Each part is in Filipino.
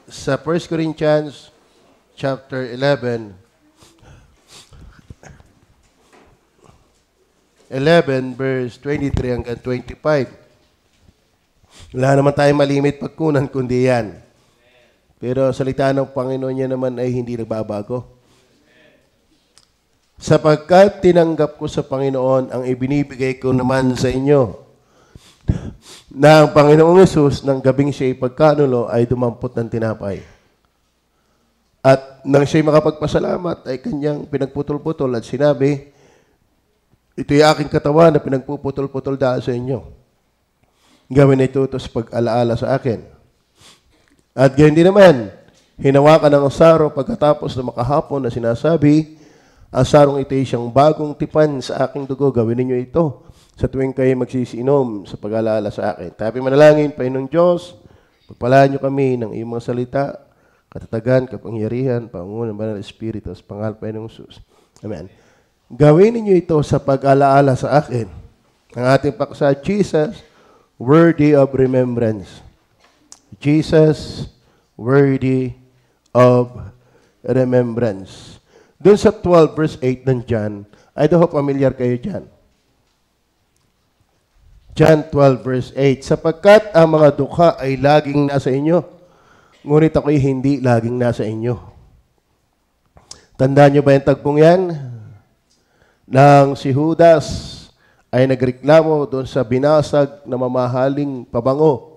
sa 1 Corinthians chapter 11 verse 23 hanggang 25. Wala naman tayong malimit pagkunan kundi yan. Pero salita ng Panginoon niya naman ay hindi nagbabago. Sapagkat tinanggap ko sa Panginoon ang ibinibigay ko naman sa inyo, na ang Panginoong Hesus ng gabing siya'y pagkanulo ay dumampot ng tinapay. At nang siya'y makapagpasalamat ay kanyang pinagputol-putol at sinabi, ito'y aking katawan na pinagpuputol-putol dahil sa inyo. Gawin ito sa pag-alaala sa akin. At gayon din naman, hinawakan ng asaro pagkatapos na makahapon na sinasabi, asarong ito'y siyang bagong tipan sa aking dugo, gawin ninyo ito sa tuwing kayo magsisinom sa pag-alaala sa akin. Tapi manalangin, Panginoong Diyos, pagpalaan niyo kami ng iyong mga salita, katatagan, kapangyarihan, pangunan ng Banal na Espiritu, sa pangalan ng Panginoong Hesus. Amen. Gawin ninyo ito sa pag-alaala sa akin. Ang ating paksa, Jesus, worthy of remembrance. Jesus, worthy of remembrance. Doon sa 12 verse 8 ng John, I don't know familiar kayo dyan. John 12 verse 8, sapagkat ang mga dukha ay laging nasa inyo, ngunit ako'y hindi laging nasa inyo. Tandaan niyo ba yung tagpong yan? Nang si Judas ay nagreklamo doon sa binasag na mamahaling pabango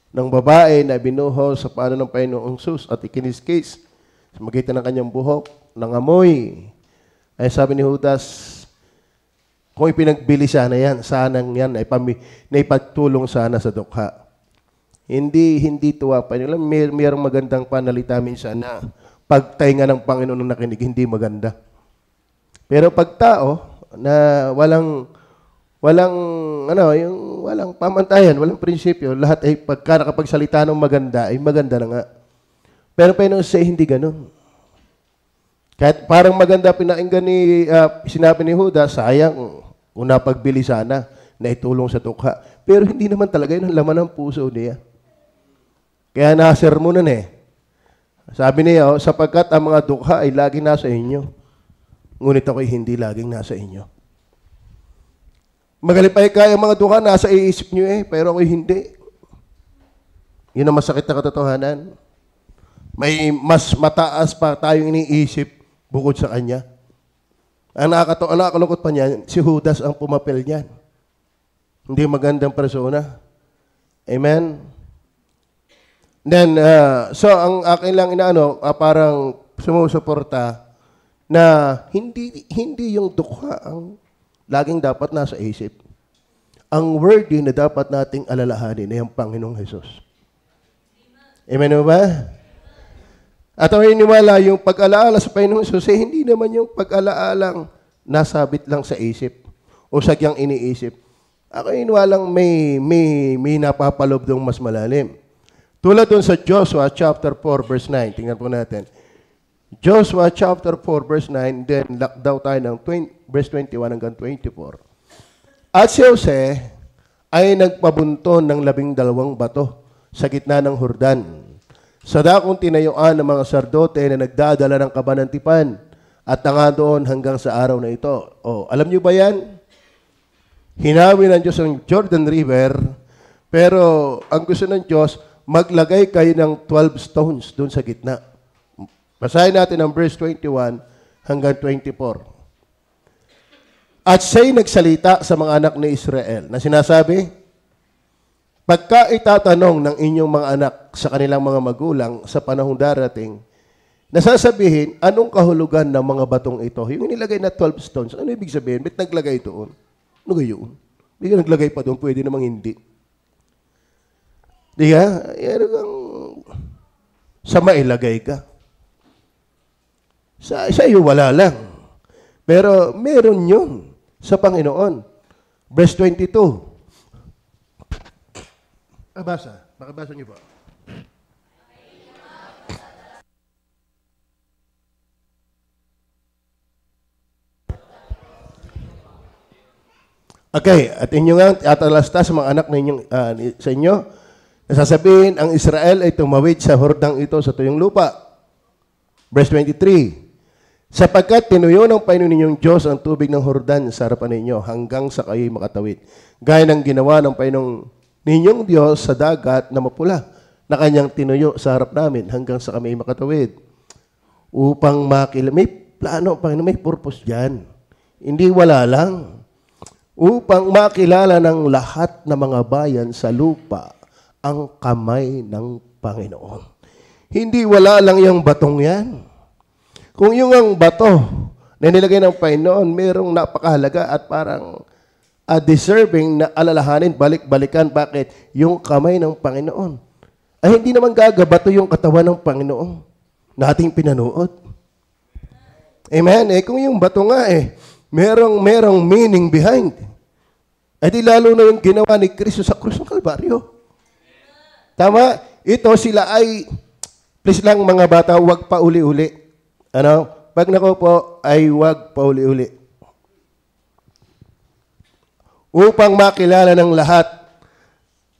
ng babae na binuho sa pano ng Panginoong Hesus at ikiniskis sa magitan ng kanyang buhok ng amoy. Ay sabi ni Judas, kung ipinagbili sana yan, sanang yan ay naipagtulong sana sa dukha. Hindi tuwa pa nila. Mayroong magandang panalita minsan na pagtainga ng Panginoon ng nakinig, hindi maganda. Pero pag tao na walang pamantayan, walang prinsipyo, lahat ay pagka nakapagsalita ng maganda, ay maganda na nga. Pero Panginoon say, hindi ganun. Kahit parang maganda pinakinggan sinabi ni Judas, sayang, kung napagbili sana, na itulong sa dukha. Pero hindi naman talaga yun ang laman ng puso niya. Kaya nasermonan Sabi niya, sapagkat ang mga dukha ay lagi nasa inyo, ngunit ako'y hindi laging nasa inyo. Magalipay kaya ang mga dukha, nasa iisip nyo pero ako'y hindi. Yun ang masakit na katotohanan. May mas mataas pa tayong iniisip bukod sa Kanya. Ang nakakalungkot pa niyan, si Judas ang pumapel niyan. Hindi magandang persona. Amen? Then, so ang akin lang parang sumusuporta na hindi yung dukha ang laging dapat nasa isip. Ang word din na dapat nating alalahanin ay ang Panginoong Hesus. Amen ba? At ang iniwala yung pag-alaala sa Panginoong Hesus, hindi naman yung pag-alaalang nasabit lang sa isip o sagyang iniisip. Ako iniwalang may napapalob doon mas malalim. Tulad doon sa Joshua chapter 4 verse 9. Tingnan po natin. Joshua chapter 4 verse 9, then lock daw tayo ng verse 21 hanggang 24. At si Jose ay nagpabunton ng 12 bato sa gitna ng Jordan. Sa dakong tinayuan ng mga sardote na nagdadala ng kabanantipan at tanga doon hanggang sa araw na ito. Alam niyo ba yan? Hinawi ng Diyos ang Jordan River, pero ang gusto ng Diyos, maglagay kayo ng 12 stones doon sa gitna. Basahin natin ang verse 21 hanggang 24. At siya'y nagsalita sa mga anak ni Israel na sinasabi, pagka itatanong ng inyong mga anak sa kanilang mga magulang sa panahong darating, nasasabihin, anong kahulugan ng mga batong ito? Yung nilagay na 12 stones, ano ibig sabihin? Ba't naglagay doon? Ano gayon? Hindi naglagay pa doon, pwede namang hindi. Di ka? Sa mailagay ka. Sa iyo wala lang. Pero meron yun sa Panginoon. Verse 22. Makabasa niyo ba? Okay, at inyo nga atalasta sa mga anak ninyong sa inyo Sasabihin, ang Israel ay tumawid sa hordang ito sa tuyong lupa. Verse 23, sapagkat tinuyo ng Panginoon ninyong Diyos ang tubig ng Hordan sa harapan ninyo hanggang sa kayo'y makatawid. Gaya ng ginawa ng Panginoong ninyong Diyos sa dagat na mapula na kanyang tinuyo sa harap namin hanggang sa kami makatawid. Upang may plano, Panginoon, may purpose dyan. Hindi wala lang. Upang makilala ng lahat ng mga bayan sa lupa ang kamay ng Panginoon. Hindi wala lang yung batong yan. Kung yung ang bato na nilagay ng Panginoon, mayroong napakahalaga at parang deserving na alalahanin, balik-balikan. Bakit? Yung kamay ng Panginoon. Ay hindi naman gagabato yung katawan ng Panginoon na ating pinanood. Amen? Kung yung bato nga merong meaning behind. Di lalo na yung ginawa ni Kristo sa krus ng Kalbaryo. Tama? Ito sila ay, please lang mga bata, huwag pa uli-uli. Pag nakupo ay huwag pa uli-uli. Upang makilala ng lahat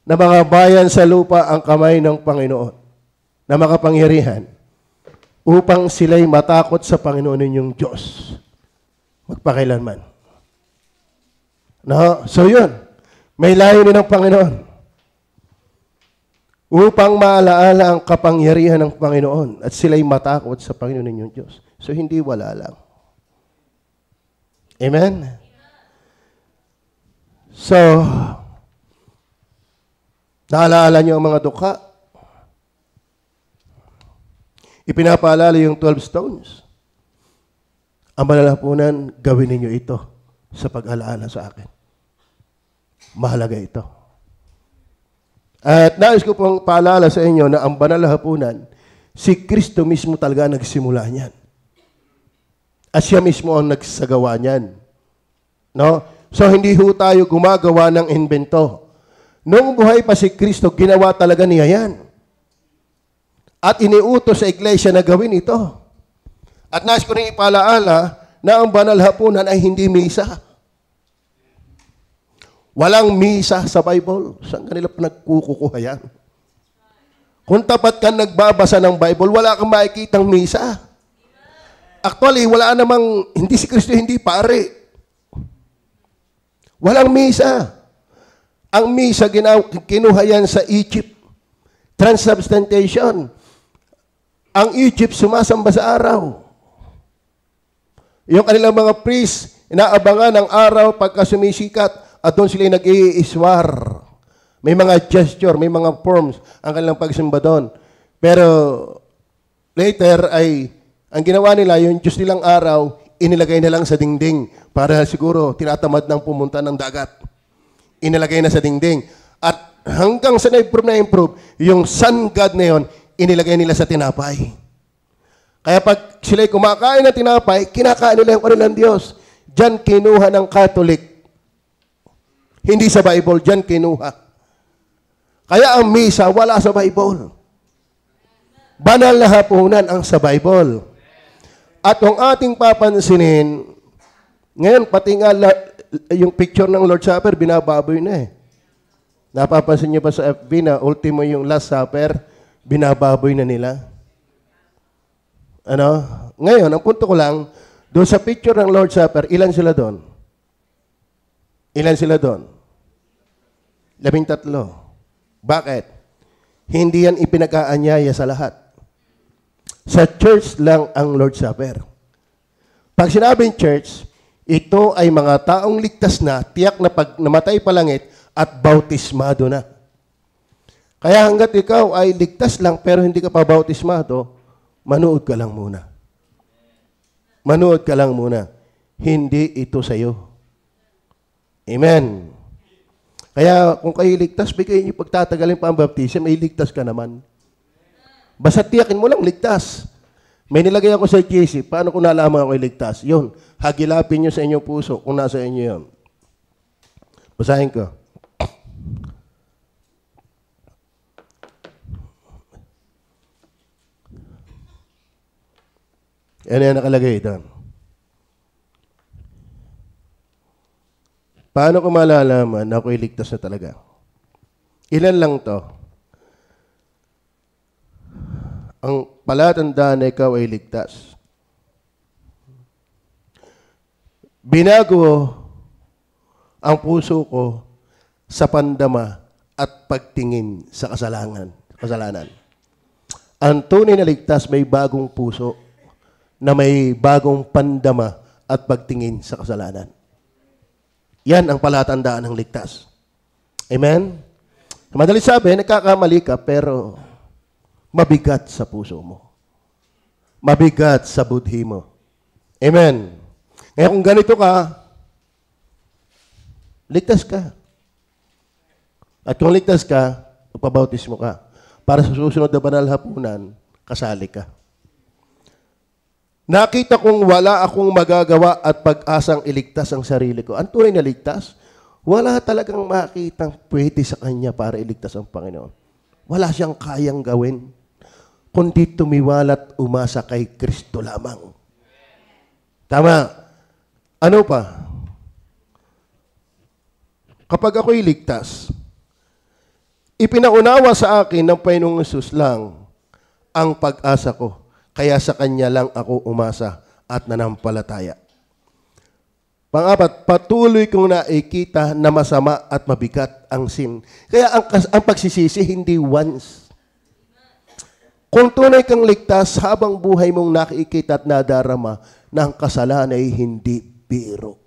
na mga bayan sa lupa ang kamay ng Panginoon na makapangyarihan upang sila'y matakot sa Panginoon ninyong Diyos magpakailanman. So yun, may layunin ng Panginoon upang maalaala ang kapangyarihan ng Panginoon at sila'y matakot sa Panginoon ninyong Diyos. So hindi wala lang. Amen? So, naalala niyo ang mga dukha? Ipinapaalala yung 12 stones. Ang malalapunan, gawin ninyo ito sa pag-alaala sa akin. Mahalaga ito. At nais ko pong paalala sa inyo na ang banal na hapunan, si Kristo mismo talaga nagsimula niyan. At siya mismo ang nagsagawa niyan. No? So, hindi ho tayo gumagawa ng invento. Noong buhay pa si Kristo, ginawa talaga niya yan. At iniutos sa iglesia na gawin ito. At nais ko rin ipalaala na ang banal hapunan ay hindi misa. Walang misa sa Bible. Saan kanila pa nagkukuha yan? Kung tapat ka nagbabasa ng Bible, wala kang makikitang misa. Actually, wala namang, hindi si Kristo, hindi pare. Walang misa. Ang misa, kinuha yan sa Egypt. Transubstantiation. Ang Egypt, sumasamba sa araw. Yung kanilang mga priest, inaabangan ng araw pagka sumisikat, at doon sila nag-iiswar. May mga gesture, may mga forms ang kanilang pagsimba doon. Pero later ay, ang ginawa nila, yung Diyos nilang araw, inilagay na lang sa dingding para siguro tinatamad ng pumunta ng dagat. Inilagay na sa dingding. At hanggang sa na-improve, yung sun god na yun, inilagay nila sa tinapay. Kaya pag sila'y kumakain ng tinapay, kinakain nila yung kanilang Diyos. Diyan kinuha ng Catholic. Hindi sa Bible, diyan kinuha. Kaya ang misa, wala sa Bible. Banal na hapunan ang sa Bible. At kung ating papansinin, ngayon pati nga yung picture ng Lord's Supper, binababoy na Napapansin niyo pa sa FB na ultimo yung Last Supper, binababoy na nila. Ngayon, ang punto ko lang, doon sa picture ng Lord's Supper, ilan sila doon? Ilan sila doon? 13. Bakit? Hindi yan ipinag-aanyaya sa lahat. Sa church lang ang Lord's Supper. Pag sinabing church, ito ay mga taong ligtas na, tiyak na pag namatay pa langit at bautismado na. Kaya hanggat ikaw ay ligtas lang pero hindi ka pa bautismado, manood ka lang muna. Manood ka lang muna. Hindi ito sa'yo. Amen. Kaya kung kayo ligtas, bigay niyo pagtatagalin pa ang baptism, may ligtas ka naman. Basta tiyakin mo lang, ligtas. May nilagay ako sa GC, paano kung nalaman ako ligtas? Yun, hagilapin niyo sa inyong puso kung nasa inyo yun. Basahin ko. Ano yan nakalagay doon? Paano ko malalaman na ako'y ligtas na talaga? Ilan lang to? ang palatandaan na ikaw ay ligtas. Binago ang puso ko sa pandama at pagtingin sa kasalanan. Ang tunay na ligtas may bagong puso na may bagong pandama at pagtingin sa kasalanan. Yan ang palatandaan ng ligtas. Amen? Madali sabi, nagkakamali ka pero mabigat sa puso mo. Mabigat sa budhi mo. Amen? Ngayon kung ganito ka, ligtas ka. At kung ligtas ka, magpabautismo ka. Para sa susunod na banal hapunan, kasali ka. Nakita kong wala akong magagawa at pag-asang iligtas ang sarili ko. Ang tunay na ligtas, wala talagang makitang pwede sa kanya para iligtas ang Panginoon. Wala siyang kayang gawin, kundi tumiwalat umasa kay Kristo lamang. Tama. Ano pa? Kapag ako'y ligtas, ipinaunawa sa akin ng Panginoong Hesus lang ang pag-asa ko. Kaya sa Kanya lang ako umasa at nanampalataya. Pang-apat, patuloy kong nakikita na masama at mabigat ang sin. Kaya ang pagsisisi hindi once. Kung tunay kang ligtas, habang buhay mong nakikita at nadarama na ang kasalanan ay hindi biro.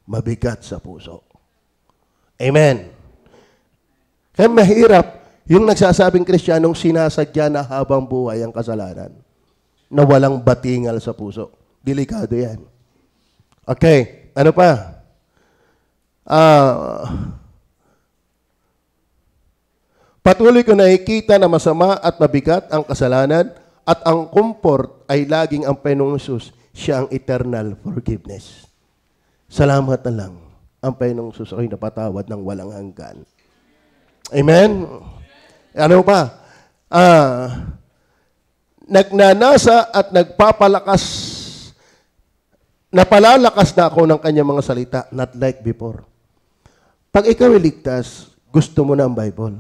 Mabigat sa puso. Amen. Kaya mahirap yung nagsasabing Kristiyanong sinasadya na habang buhay ang kasalanan na walang batingal sa puso. Delikado yan. Okay, ano pa? Patuloy ko nakikita na masama at mabigat ang kasalanan at ang comfort ay laging ang Panginoong Hesus, siya ang eternal forgiveness. Salamat na lang ang Panginoong Hesus ako'y napatawad ng walang hanggan. Amen? Ano pa? Nagnanasa at nagpapalakas, napalalakas na ako ng kanyang mga salita, not like before. Pag ikaw ay ligtas, gusto mo na ang Bible.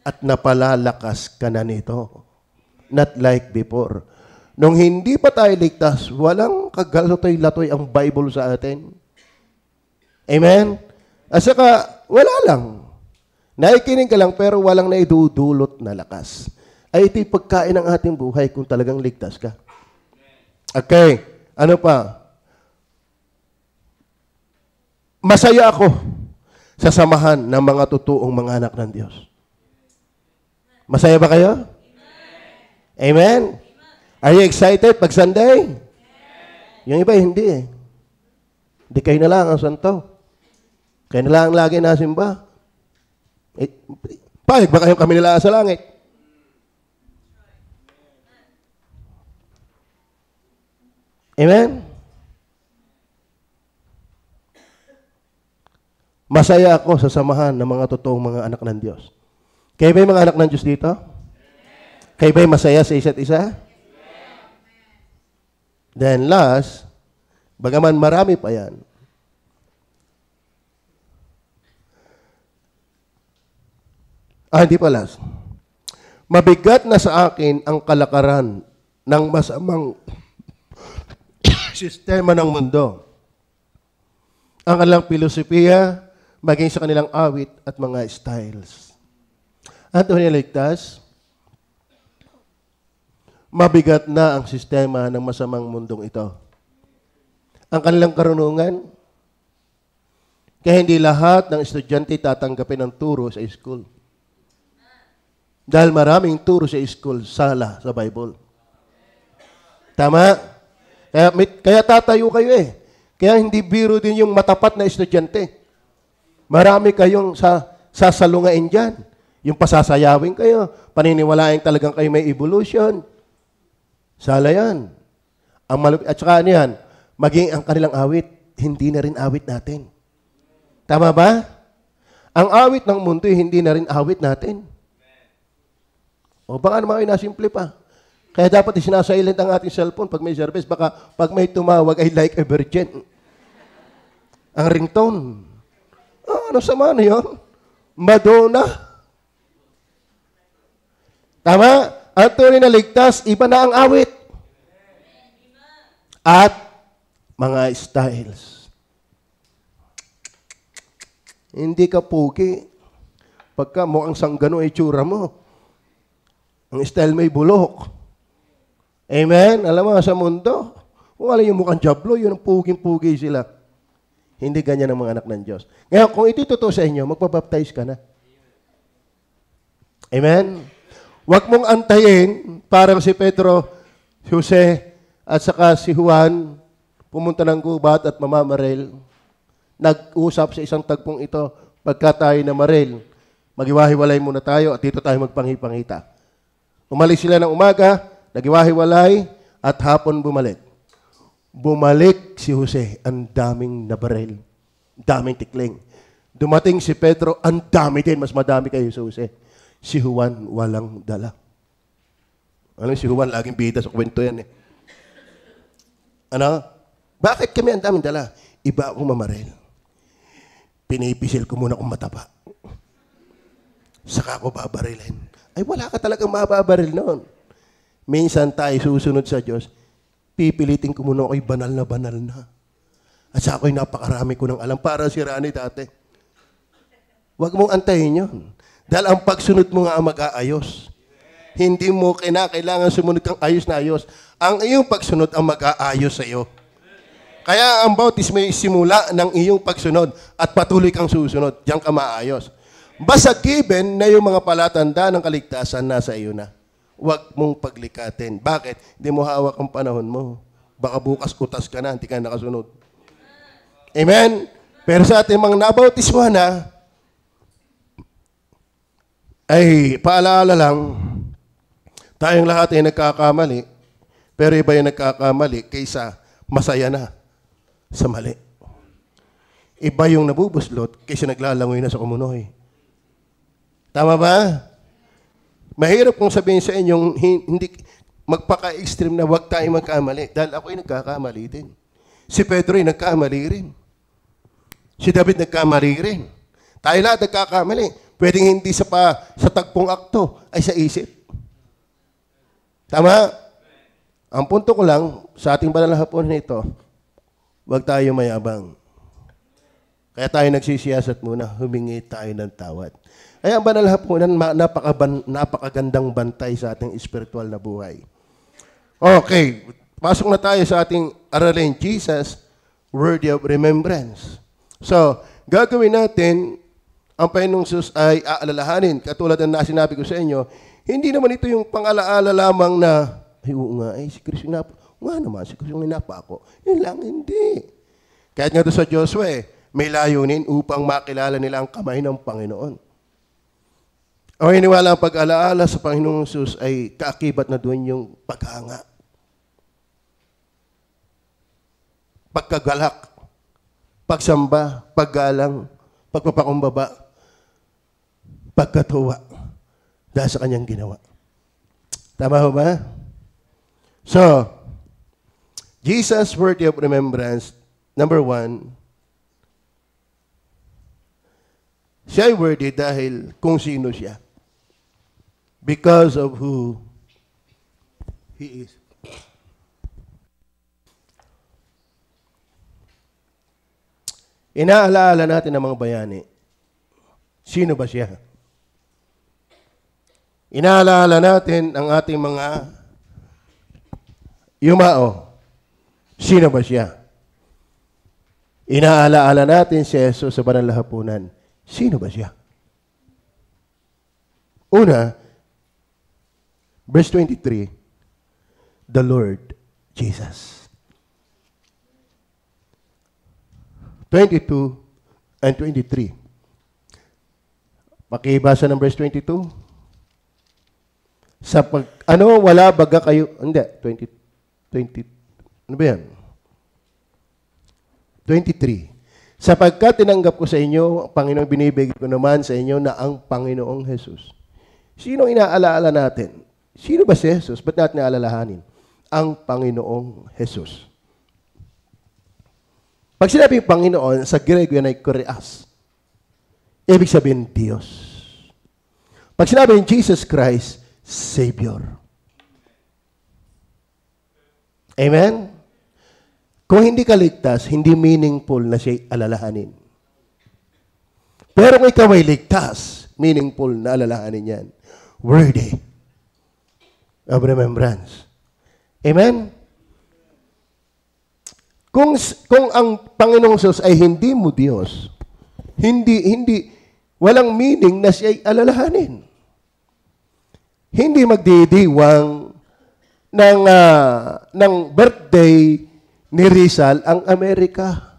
At napalalakas ka na nito. Not like before. Nung hindi pa tayo ligtas, walang kagalotoy-latoy ang Bible sa atin. Amen? At saka, wala lang. Naikinig ka lang pero walang naidudulot na lakas. Ay ito'y pagkain ng ating buhay kung talagang ligtas ka. Okay. Ano pa? Masaya ako sa samahan ng mga totoong mga anak ng Diyos. Masaya ba kayo? Amen? Are you excited pag Sunday? Yung iba, hindi eh. Hindi kayo na lang ang santo. Kayo na lang ang lagi nasimba. Pahig ba kayong kami nila sa langit? Amen? Masaya ako sa samahan ng mga totoong mga anak ng Diyos. Kayo ba yung mga anak ng Diyos dito? Kayo ba yung masaya sa isa't isa? Then last, bagaman marami pa yan, hindi pa last. Mabigat na sa akin ang kalakaran ng masamang sistema ng mundo. Ang kanilang filosofiya, maging sa kanilang awit at mga styles. At ligtas, mabigat na ang sistema ng masamang mundong ito. Ang kanilang karunungan, kaya hindi lahat ng estudyante tatanggapin ng turo sa school. Dahil maraming turo sa school, sala sa Bible. Tama? Kaya tatayo kayo eh. Kaya hindi biro din yung matapat na estudyante. Marami kayong sasalungain dyan. Yung pasasayawin kayo. Paniniwalain talagang kayo may evolution. Sala yan. At saka ano yan, maging ang kanilang awit, hindi na rin awit natin. Tama ba? Ang awit ng mundo, hindi na rin awit natin. O baka naman kayo nasimple pa. Kaya dapat isinasilent ang ating cellphone pag may service. Baka pag may tumawag, I like a virgin. Ang ringtone. Ano sama na yun? Madonna. Tama? Ang tunay na ligtas, iba na ang awit. At mga styles. Hindi ka pugi. Pagka mukhang sanggano ay tsura mo. Ang style may bulok. Amen? Alam mo, sa mundo, kung alam yung mukhang jablo, yun ang puging-pugi sila. Hindi ganyan ang mga anak ng Diyos. Ngayon, kung ito totoo sa inyo, magpabaptize ka na. Amen? Huwag mong antayin, parang si Pedro, si Jose, at saka si Juan, pumunta ng gubat at mamamaril. Nag-usap sa isang tagpong ito, pagka tayo na maril, magiwahiwalay muna tayo at dito tayo magpangipangita. Umalis sila ng umaga, nagiwahiwalay, at hapon bumalik. Bumalik si Jose, ang daming nabaril, daming tikling. Dumating si Pedro, ang dami din, mas madami kayo si Jose. Si Juan, walang dala. Ano si Juan, laging bida sa kwento yan eh. Ano? Bakit kami ang daming dala? Iba akong mamaril. Pinipisil ko muna kung mataba. Saka ako babarilin. Ay, wala ka talagang mababaril noon. Minsan tayo susunod sa Diyos, pipilitin ko muna ako'y banal na. At sa ako'y napakarami ko ng alam. Para si Rani dati. Huwag mong antayin yun. Dahil ang pagsunod mo nga ang mag-aayos. Hindi mo kailangan sumunod kang ayos na ayos. Ang iyong pagsunod ang mag-aayos sa iyo. Kaya ang bautismo ay simula ng iyong pagsunod at patuloy kang susunod. Diyan ka maayos. Basta given na yung mga palatanda ng kaligtasan nasa iyo na. Huwag mong paglikatin. Bakit? Hindi mo hawak ang panahon mo. Baka bukas utas ka na, hindi ka nakasunod. Amen? Pero sa ating mga nabautismo na, ay paalaala lang, tayong lahat ay nagkakamali, pero iba yung nagkakamali kaysa masaya na sa mali. Iba yung nabubuslot kaysa naglalangoy na sa kumunoy. Tama ba? Mahirap kung sabihin sa inyong hindi magpaka-extreme na huwag tayong magkamali. Dahil ako'y nagkakamali din. Si Pedro ay nagkamali rin. Si David nagkamali rin. Tayo lahat nagkakamali. Pwedeng hindi sa tagpong akto, ay sa isip. Tama? Ang punto ko lang, sa ating banal na hapunan nito, huwag tayo mayabang. Kaya tayo nagsisiyasat muna, humingi tayo ng tawad. Kaya ang banal na hapunan, napakagandang bantay sa ating espiritual na buhay. Okay, pasok na tayo sa ating aralin, Jesus, worthy of remembrance. So, gagawin natin, ang Panginoong Jesus ay aalalahanin. Katulad ng sinabi ko sa inyo, hindi naman ito yung pang-alaala lamang na, ay oo nga, si Kristo yung napa. Nga naman, si Kristo yung napa ako. Yun lang, hindi. Kahit nga doon sa Joshua, may layunin upang makilala nila ang kamay ng Panginoon. Ang iniwala ang pag-alaala sa Panginoong Jesus ay kaakibat na doon yung paghanga. Pagkagalak, pagsamba, paggalang, pagpapakumbaba, pagkatuwa dahil sa kanyang ginawa. Tama ho ba? So, Jesus worthy of remembrance, number 1, siya ay worthy dahil kung sino siya. Because of who He is. Inaalaala natin ang mga bayani. Sino ba siya? Inaalaala natin ang ating mga yumao. Sino ba siya? Inaalaala natin si Jesus sa banal na hapunan. Sino ba siya? Una, verse 23, the Lord Jesus. 22 and 23. Pakibasa ng verse 22. Wala baga kayo, hindi, 20, ano ba yan? 23. Sapagkat tinanggap ko sa inyo, Panginoon, binibigay ko naman sa inyo na ang Panginoong Jesus. Sino inaalaala natin? Sino ba si Jesus? Ba't natin naalalahanin? Ang Panginoong Jesus. Pag sinabing Panginoon, sa Grego yan ay Kurias. Ibig sabihin, Diyos. Pag sinabing Jesus Christ, Savior. Amen? Kung hindi ka ligtas, hindi meaningful na siya'y alalahanin. Pero kung ikaw ay ligtas, meaningful na alalahanin yan. Worthy of remembrance. Amen? Kung ang Panginoong Sus ay hindi mo Diyos, walang meaning na siya'y alalahanin. Hindi magdidiwang ng birthday ni Rizal ang Amerika.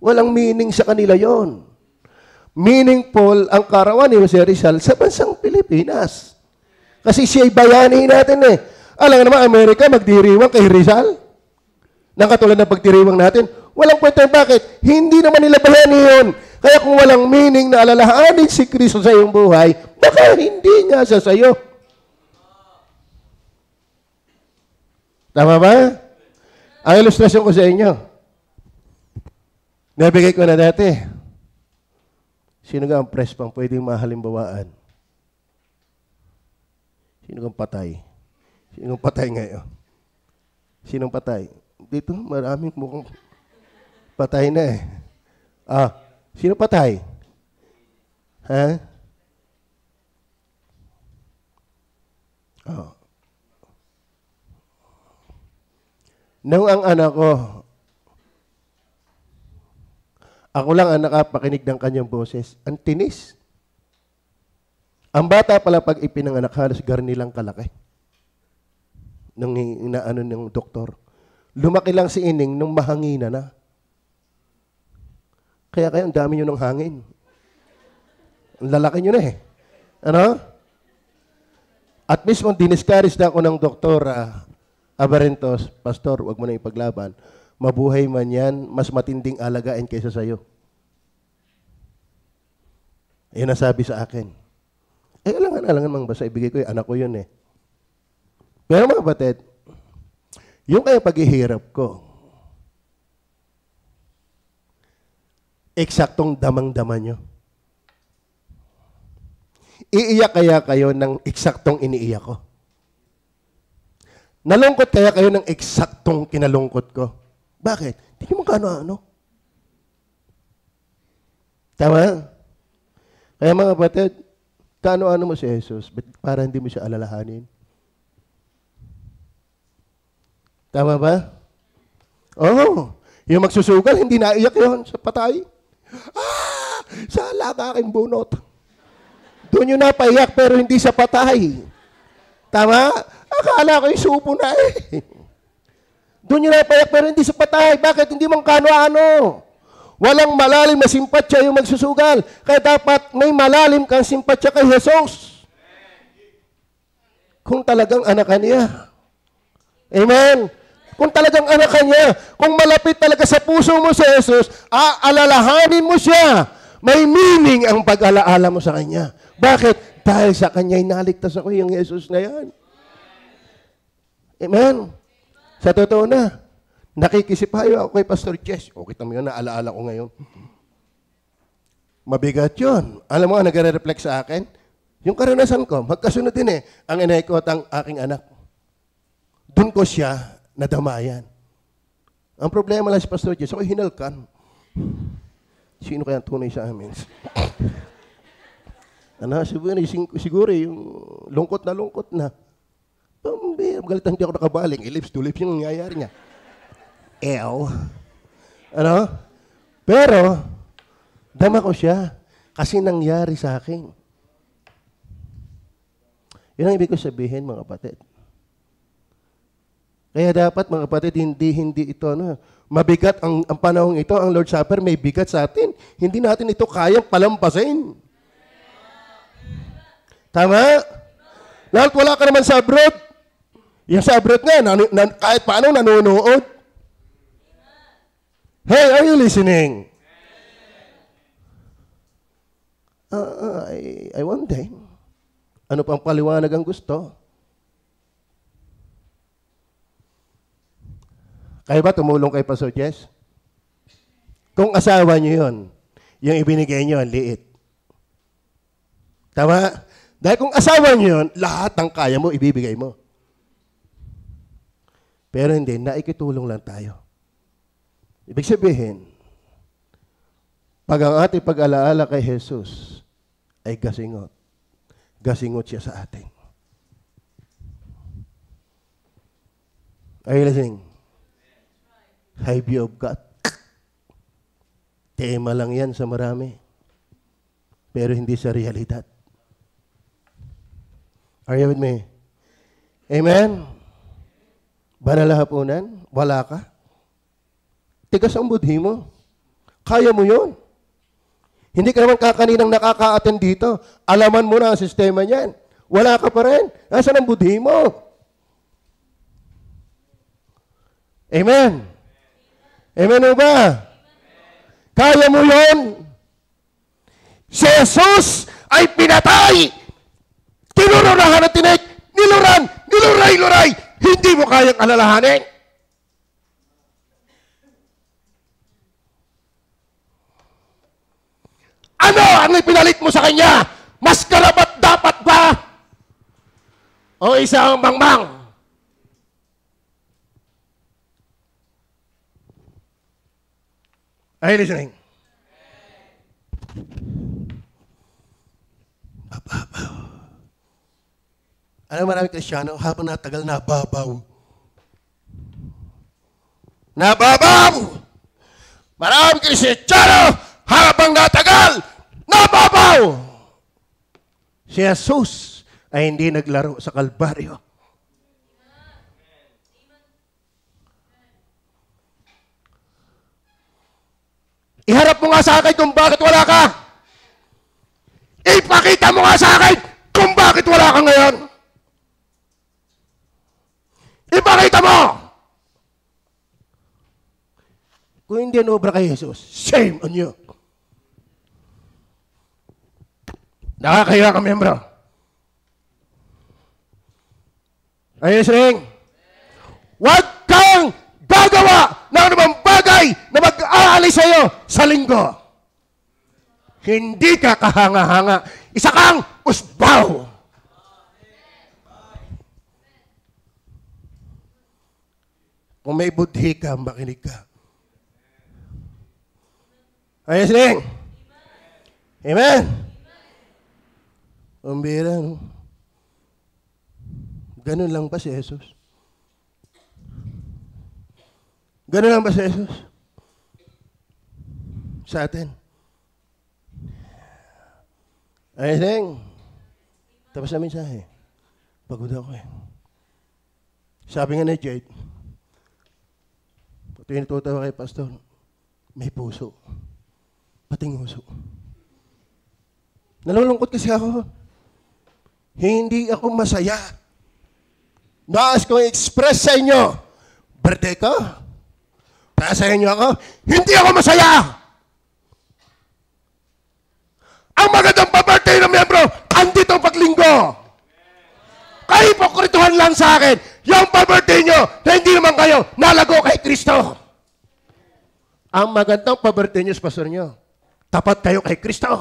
Walang meaning sa kanila yon. Meaningful ang karawan ni Jose Rizal sa bansang Pilipinas. Kasi siya'y bayani natin eh. Alam naman, Amerika magdiriwang kay Rizal. Nang katulad ng pagdiriwang natin, walang kwenta. Bakit? Hindi naman nila bayani yun. Kaya kung walang meaning na alalahanin si Kristo sa iyong buhay, baka hindi nga sa sayo. Tama ba? Ang ilustrasyon ko sa inyo, nabigay ko na dati. Sino nga ang press pang pwedeng mahalimbawaan? Sino kang patay? Sino kang patay ngayon? Sinong patay? Dito, maraming mukhang patay na eh. Sino patay? Ha? Nung ang anak ko, ako lang ang nakapakinig ng kanyang boses. Ang tinis. Ang bata pala pag ipinanganak, halos garnilang kalaki. Nung inaano ng doktor. Lumaki lang si Ining nung mahangina na. Kaya ang dami nyo ng hangin. Ang lalaki nyo na eh. Ano? At mismo diniscourage na ako ng doktor, Abarentos, Pastor, wag mo na ipaglaban. Mabuhay man yan, mas matinding alagain kaysa sa'yo. Ayun ang sabi sa akin. Alangan mang basta ibigay ko, anak ko yun eh. Pero mga kapatid, yung kaya paghihirap ko, eksaktong damang-dama nyo. Iiyak kaya kayo ng eksaktong iniiyak ko? Nalungkot kaya kayo ng eksaktong kinalungkot ko? Bakit? Hindi nyo magkano-ano. Tama? Kaya mga kapatid, kano-ano mo si Jesus para hindi mo siya alalahanin? Tama ba? Oo. Yung magsusugal, hindi naiyak yun sa patay. Sa alaga aking bunot. Doon yung napaiyak pero hindi sa patay. Tama? Akala ko yung supo na eh. Doon yung napaiyak pero hindi sa patay. Bakit? Hindi man kano-ano. Walang malalim na simpatsya yung magsusugal. Kaya dapat may malalim kang simpatsya kay Jesus. Kung talagang anak ka niya. Amen? Kung talagang anak ka niya, kung malapit talaga sa puso mo si Jesus, alalahanin mo siya. May meaning ang pag-alaala mo sa Kanya. Bakit? Dahil sa Kanya'y naligtas ako yung Jesus na yan. Amen? Sa totoo na, nakikisipayo ako kay Pastor Jess. O, kita mo yun, naalaala ko ngayon. Mabigat yun. Alam mo, nagre-reflect sa akin, yung karanasan ko, magkasunod din eh, ang inay ko at ang aking anak. Doon ko siya nadamayan. Ang problema lang si Pastor Jess, ako'y hinalkan. Sino kaya tunay sa amin? Siguro yung lungkot na. Magalitan di ako nakabaling. Lips to lips yung nangyayari niya. Ano? Pero, dama ko siya kasi nangyari sa akin. Yun ang ibig ko sabihin, mga kapatid. Kaya dapat, mga kapatid, hindi ito, mabigat ang panahong ito, ang Lord's Supper, may bigat sa atin. Hindi natin ito kayang palampasin. Tama? Lalo wala ka naman sa abroad. Yung sa abroad nga, kahit paano nanonood. Hey, are you listening? I wonder. Ano pang paliwanag ang gusto? Kaya ba tumulong kay Pastor Jess? Kung asawa niyo yun, yung ibinigay niyo, ang liit. Tama? Dahil kung asawa niyo yun, lahat ng kaya mo, ibibigay mo. Pero hindi, naikitulong lang tayo. Ibig sabihin, pag ang ating pag-alaala kay Jesus ay gasingot, gasingot siya sa atin. Are you listening? High view of God. Tema lang yan sa marami. Pero hindi sa realidad. Are you with me? Amen? Banal na hapunan? Wala ka? Tigas ang budhi mo. Kaya mo yun. Hindi ka naman kakaninang nakaka-attend dito. Alaman mo na ang sistema niyan. Wala ka pa rin. Nasaan ang budhi mo? Amen? Amen o ba? Kaya mo yun? Si Jesus ay pinatay. Tinurunahan at tinik. Niluran. Niluray-luray. Hindi mo kayang alalahanin. Ano ang ipinalit mo sa kanya? Mas karapat dapat ba? O isang mangmang? Are you listening? Bababaw. Alam mo, maraming Kristiyano, habang natagal, nababaw. Nababaw! Maraming Kristiyano, habang natagal, nababaw! Si Jesus ay hindi naglaro sa Kalbaryo. Iharap mo nga sa akin kung bakit wala ka. Ipakita mo nga sa akin kung bakit wala ka ngayon. Ipakita mo! Kung hindi yan obra kay Jesus, shame on you. Nakakaya ka, membro. Are you listening? Huwag kang gagawa ng anumang bagay na mag-aalis sa'yo sa linggo. Hindi ka kahanga-hanga. Isa kang usbaw. Kung may budhi ka, makinig ka. Are you listening? Amen? Umbira, no? Ganun lang ba si Jesus? Ganun lang ba si Jesus? Sa atin. Are you listening? Tapos na mensahe. Pagod ako eh. Sabi nga ni Jade, pati natutawa kay Pastor, may puso. Pating puso. Nalulungkot kasi ako. Hindi ako masaya. Nais kong express sa inyo. Birthday ko. Kaya sa inyo ako, hindi ako masaya. Ang magandang pa-birthday ng miyembro, andito paglinggo. Kaya hipokrituhan lang sa akin, yung pa-birthday nyo, na hindi naman kayo nalago kay Kristo. Ang magandang pa-birthday nyo sa pastor nyo, tapat kayo kay Kristo.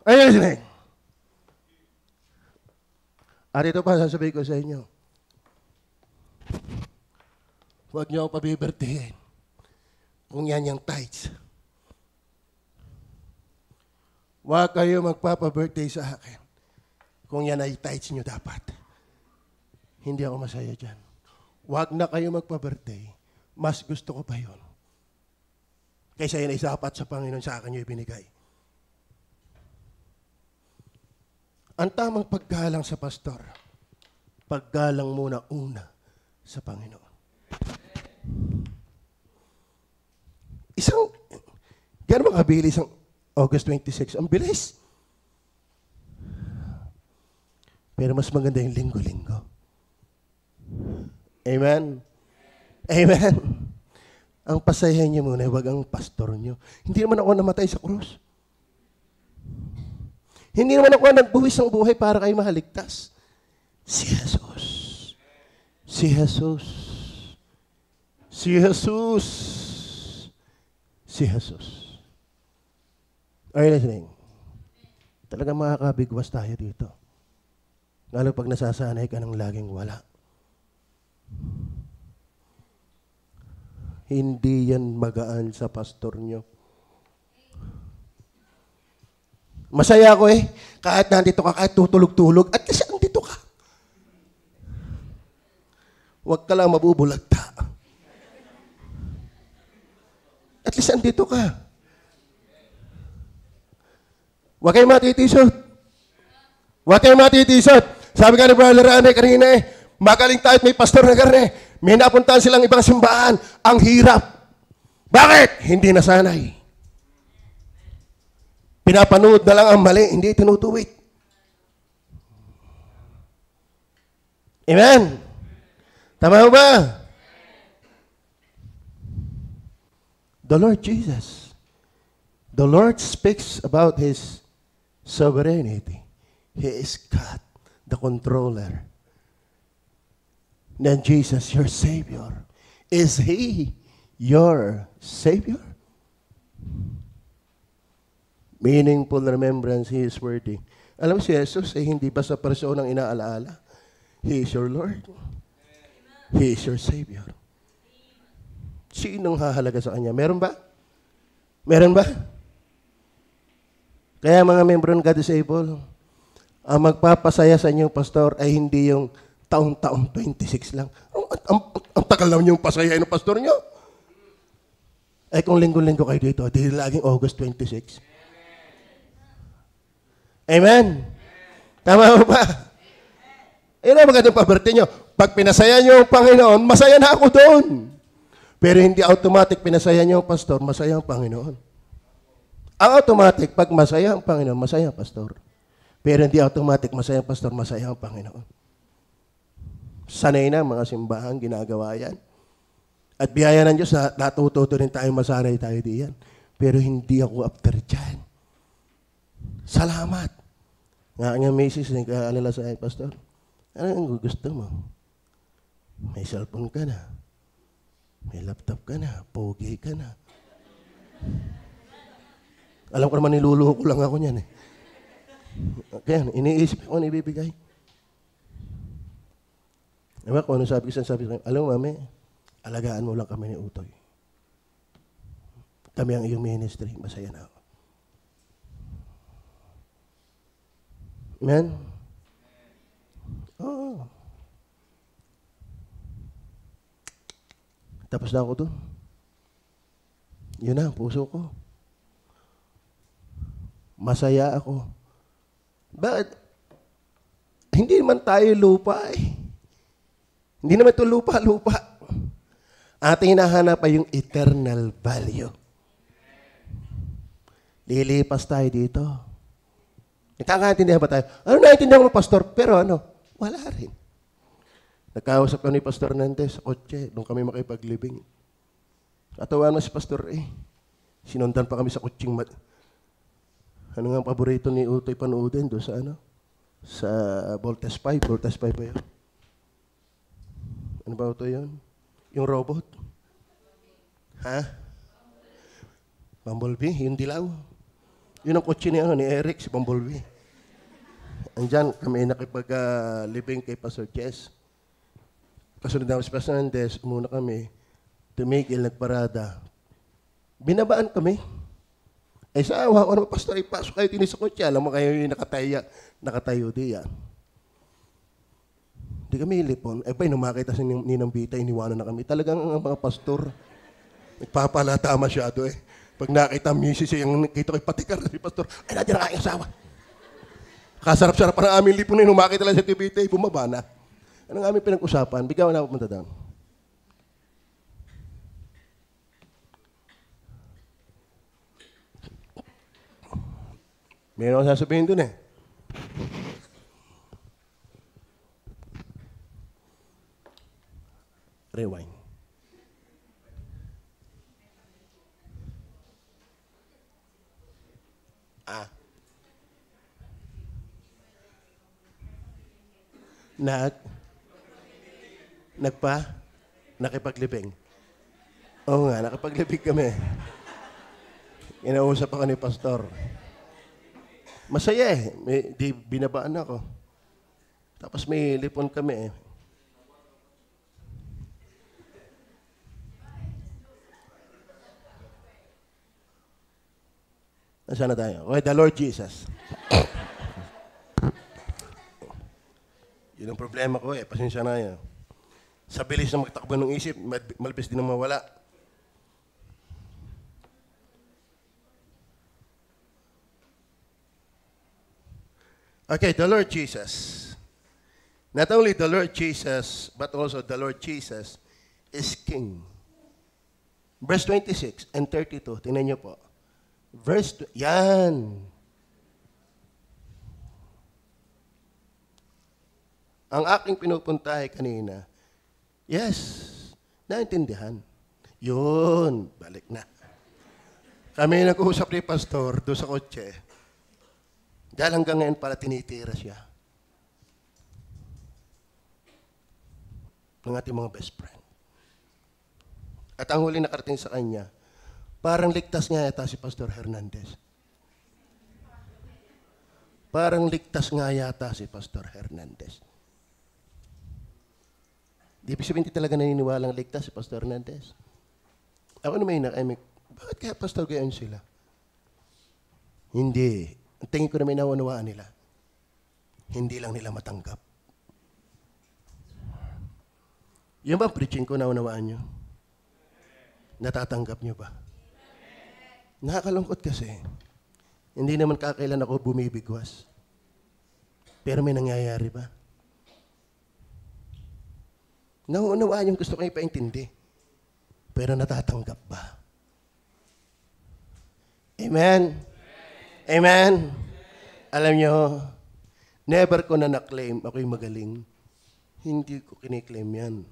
Ayun sila. At ito pa, sasabihin ko sa inyo. Huwag niyo ako pabibirtihin kung yan yung tithes. Huwag kayo magpapa-birthday sa akin kung yan ay tithes niyo dapat. Hindi ako masaya dyan. Huwag na kayo magpa-birthday. Mas gusto ko pa yun. Kaysa yan ay sapat sa Panginoon sa akin niyo ibinigay. Ang tamang paggalang sa pastor, paggalang muna una sa Panginoon. Gano'n makabilis ang August 26? Ang bilis. Pero mas maganda yung linggo-linggo. Amen? Amen? Ang pasayahin niyo muna, huwag ang pastor niyo. Hindi naman ako namatay sa krus. Hindi naman ako nagbuwis ng buhay para kayo mahaligtas. Si Jesus. Si Jesus. Si Jesus. Si Jesus. Are you listening? Talagang makakabigwas tayo dito. Lalo pag nasasanay ka ng laging wala. Hindi yan magaan sa pastor nyo. Masaya ako eh. Kahit nandito ka, kahit tutulog-tulog, at kasi nandito ka. Huwag ka lang mabubulagta. At least nandito ka. Huwag kayong matitisot. Huwag kayong matitisot. Sabi ka ni Brother Rane kanina eh, magaling tayo at may pastor na karne. May napuntahan silang ibang simbahan. Ang hirap. Bakit? Hindi nasanay. Pinapanood na lang ang mali, hindi tinutuwid. Amen? Tama ba? The Lord Jesus. The Lord speaks about His sovereignty. He is God, the controller. Then Jesus, your Savior. Is He your Savior? Meaningful remembrance, He is worthy. Alam mo si Jesus, hindi ba sa personang inaalaala? He is your Lord. He is your Savior. Sinong hahalaga sa Kanya? Meron ba? Meron ba? Kaya mga membro ng God is able, ang magpapasaya sa inyong pastor ay hindi yung taong-taong 26 lang. Ang tagal lang yung pasayahin ng pastor nyo. Ay kung linggo-linggo kayo dito, di laging August 26. Amen? Tama mo ba? Yun ang magandang paberte nyo. Pag pinasaya nyo ang Panginoon, masaya na ako doon. Pero hindi automatic pinasaya nyo ang pastor, masaya ang Panginoon. Ang automatic, pag masaya ang Panginoon, masaya ang pastor. Pero hindi automatic, masaya ang pastor, masaya ang Panginoon. Sanay na mga simbahan, ginagawa yan. At biyaya ng Diyos, natututo rin tayo, masanay tayo diyan. Pero hindi ako after dyan. Salamat. Nga nga misis, nagkaalala sa akin, pastor, ano ang gusto mo? May cellphone ka na. May laptop ka na. Pogi ka na. Alam ko naman, niluluho ko lang ako niyan eh. Kaya, iniisip ko ano ibibigay. Diba, kung ano sabi ko, alam mo, mami, alagaan mo lang kami ni Utoy. Kami ang iyong ministry, masaya na ako. Amen? Oo. Tapos na ako doon. Yun na, puso ko. Masaya ako. Bakit? Hindi naman tayo lupa eh. Hindi naman ito lupa-lupa. Ating hinahanap ay yung eternal value. Lilipas tayo dito. Nakakaintindihan ba tayo? Ano naiintindihan mo, pastor? Pero ano, wala rin. Nagkausap kami ni Pastor Nantes sa kotse, nung kami makipaglibing. Katawa na si pastor eh. Sinundan pa kami sa kutsing ano nga ang paborito ni Utoy panoodin doon sa ano? Sa Voltes 5. Voltes 5 ba yun? Ano ba ito yun? Yung robot? Ha? Bumblebee? Yung dilaw? Yun ang kotse ni Eric, si Bumblebee. Andyan kami nakipag-living kay Pastor Chess. Kasunod namin si Pastor Nandes, muna kami, tumigil, nagparada. Binabaan kami. Eh sa awa ko naman, pastor, ipasok kayo din sa kotse. Alam mo kayo yung nakatayo diyan. Di kami ilipon. Eh ba'y numakita si Ninang Vita, iniwanan na kami. Talagang ang mga pastor, nagpapalata masyado eh. Pag nakita misis yung nakita ko'y patikar si pastor, ay nandiyan na kayong asawa. Kasarap-sarap pa ng aming lipon eh. Numakita lang si Vita, bumaba na. Anong aming pinag-usapan? Bigyan na pumunta doon. Meron akong sasabihin doon eh. Rewind. Nakipaglibing. Oo nga, nakipaglibing kami. Inausap ako ni pastor. Masaya eh. Di binabaan ako. Tapos may lipon kami eh. Nasaan na tayo? Okay, the Lord Jesus. Yun ang problema ko eh. Pasensya na yan. Sa bilis na magtakbo ng isip, malbis din na mawala. Okay, the Lord Jesus. Not only the Lord Jesus, but also the Lord Jesus is King. Verse 26 and 32, tingnan niyo po. Yan. Ang aking pinupuntahe kanina, yes, naintindihan. Yun, balik na. Kami nag-uusap ni Pastor doon sa kotse. Dahil hanggang ngayon pala tinitira siya. Ng ating mga best friend. At ang huli nakarating sa kanya, parang ligtas nga yata si Pastor Hernandez. Parang ligtas nga yata si Pastor Hernandez. Di ibig sabihin, hindi talaga naniniwalang ligtas si Pastor Hernandez. Ako naman bakit kaya Pastor gayon sila? Hindi. Ang tingin ko naman naunawaan nila. Hindi lang nila matanggap. Yung ba preaching ko naunawaan nyo? Natatanggap nyo ba? Nakakalungkot kasi. Hindi naman kakailan ako bumibigwas. Pero may nangyayari ba? Nauunawaan yung gusto ko ipaintindi. Pero natatanggap ba? Amen? Amen? Alam nyo, never ko na na-claim ako'y magaling. Hindi ko kiniklaim yan.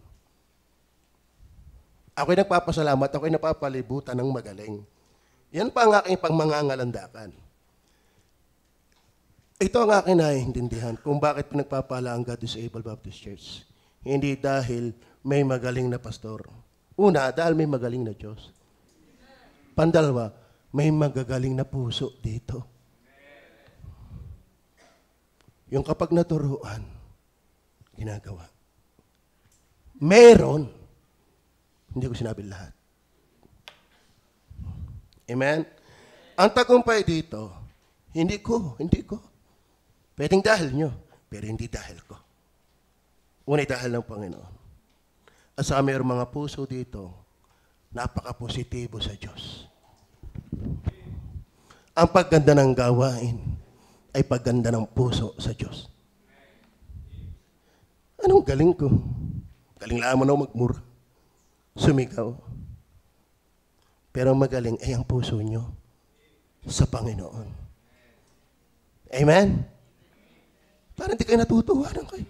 Ako'y nagpapasalamat, ako'y napapalibutan ng magaling. Yan pa ang aking pangmangangalandakan. Ito ang aking naiintindihan kung bakit pinagpapala ang God Disabled Baptist Church. Hindi dahil may magaling na pastor. Una, dahil may magaling na Diyos. Pandalawa, may magagaling na puso dito. Yung kapag naturuan, ginagawa. Meron, hindi ko sinabi lahat. Amen? Ang tagumpay dito, hindi ko. Pwedeng dahil nyo, pero hindi dahil ko. Una'y dahil ng Panginoon. At saka mayroong mga puso dito, napaka-positibo sa Diyos. Ang pagganda ng gawain ay pagganda ng puso sa Diyos. Anong galing ko? Galing lamang ako magmura. Sumigaw. Pero magaling ay ang puso nyo sa Panginoon. Amen? Parang hindi kayo natutuwa ng kayo.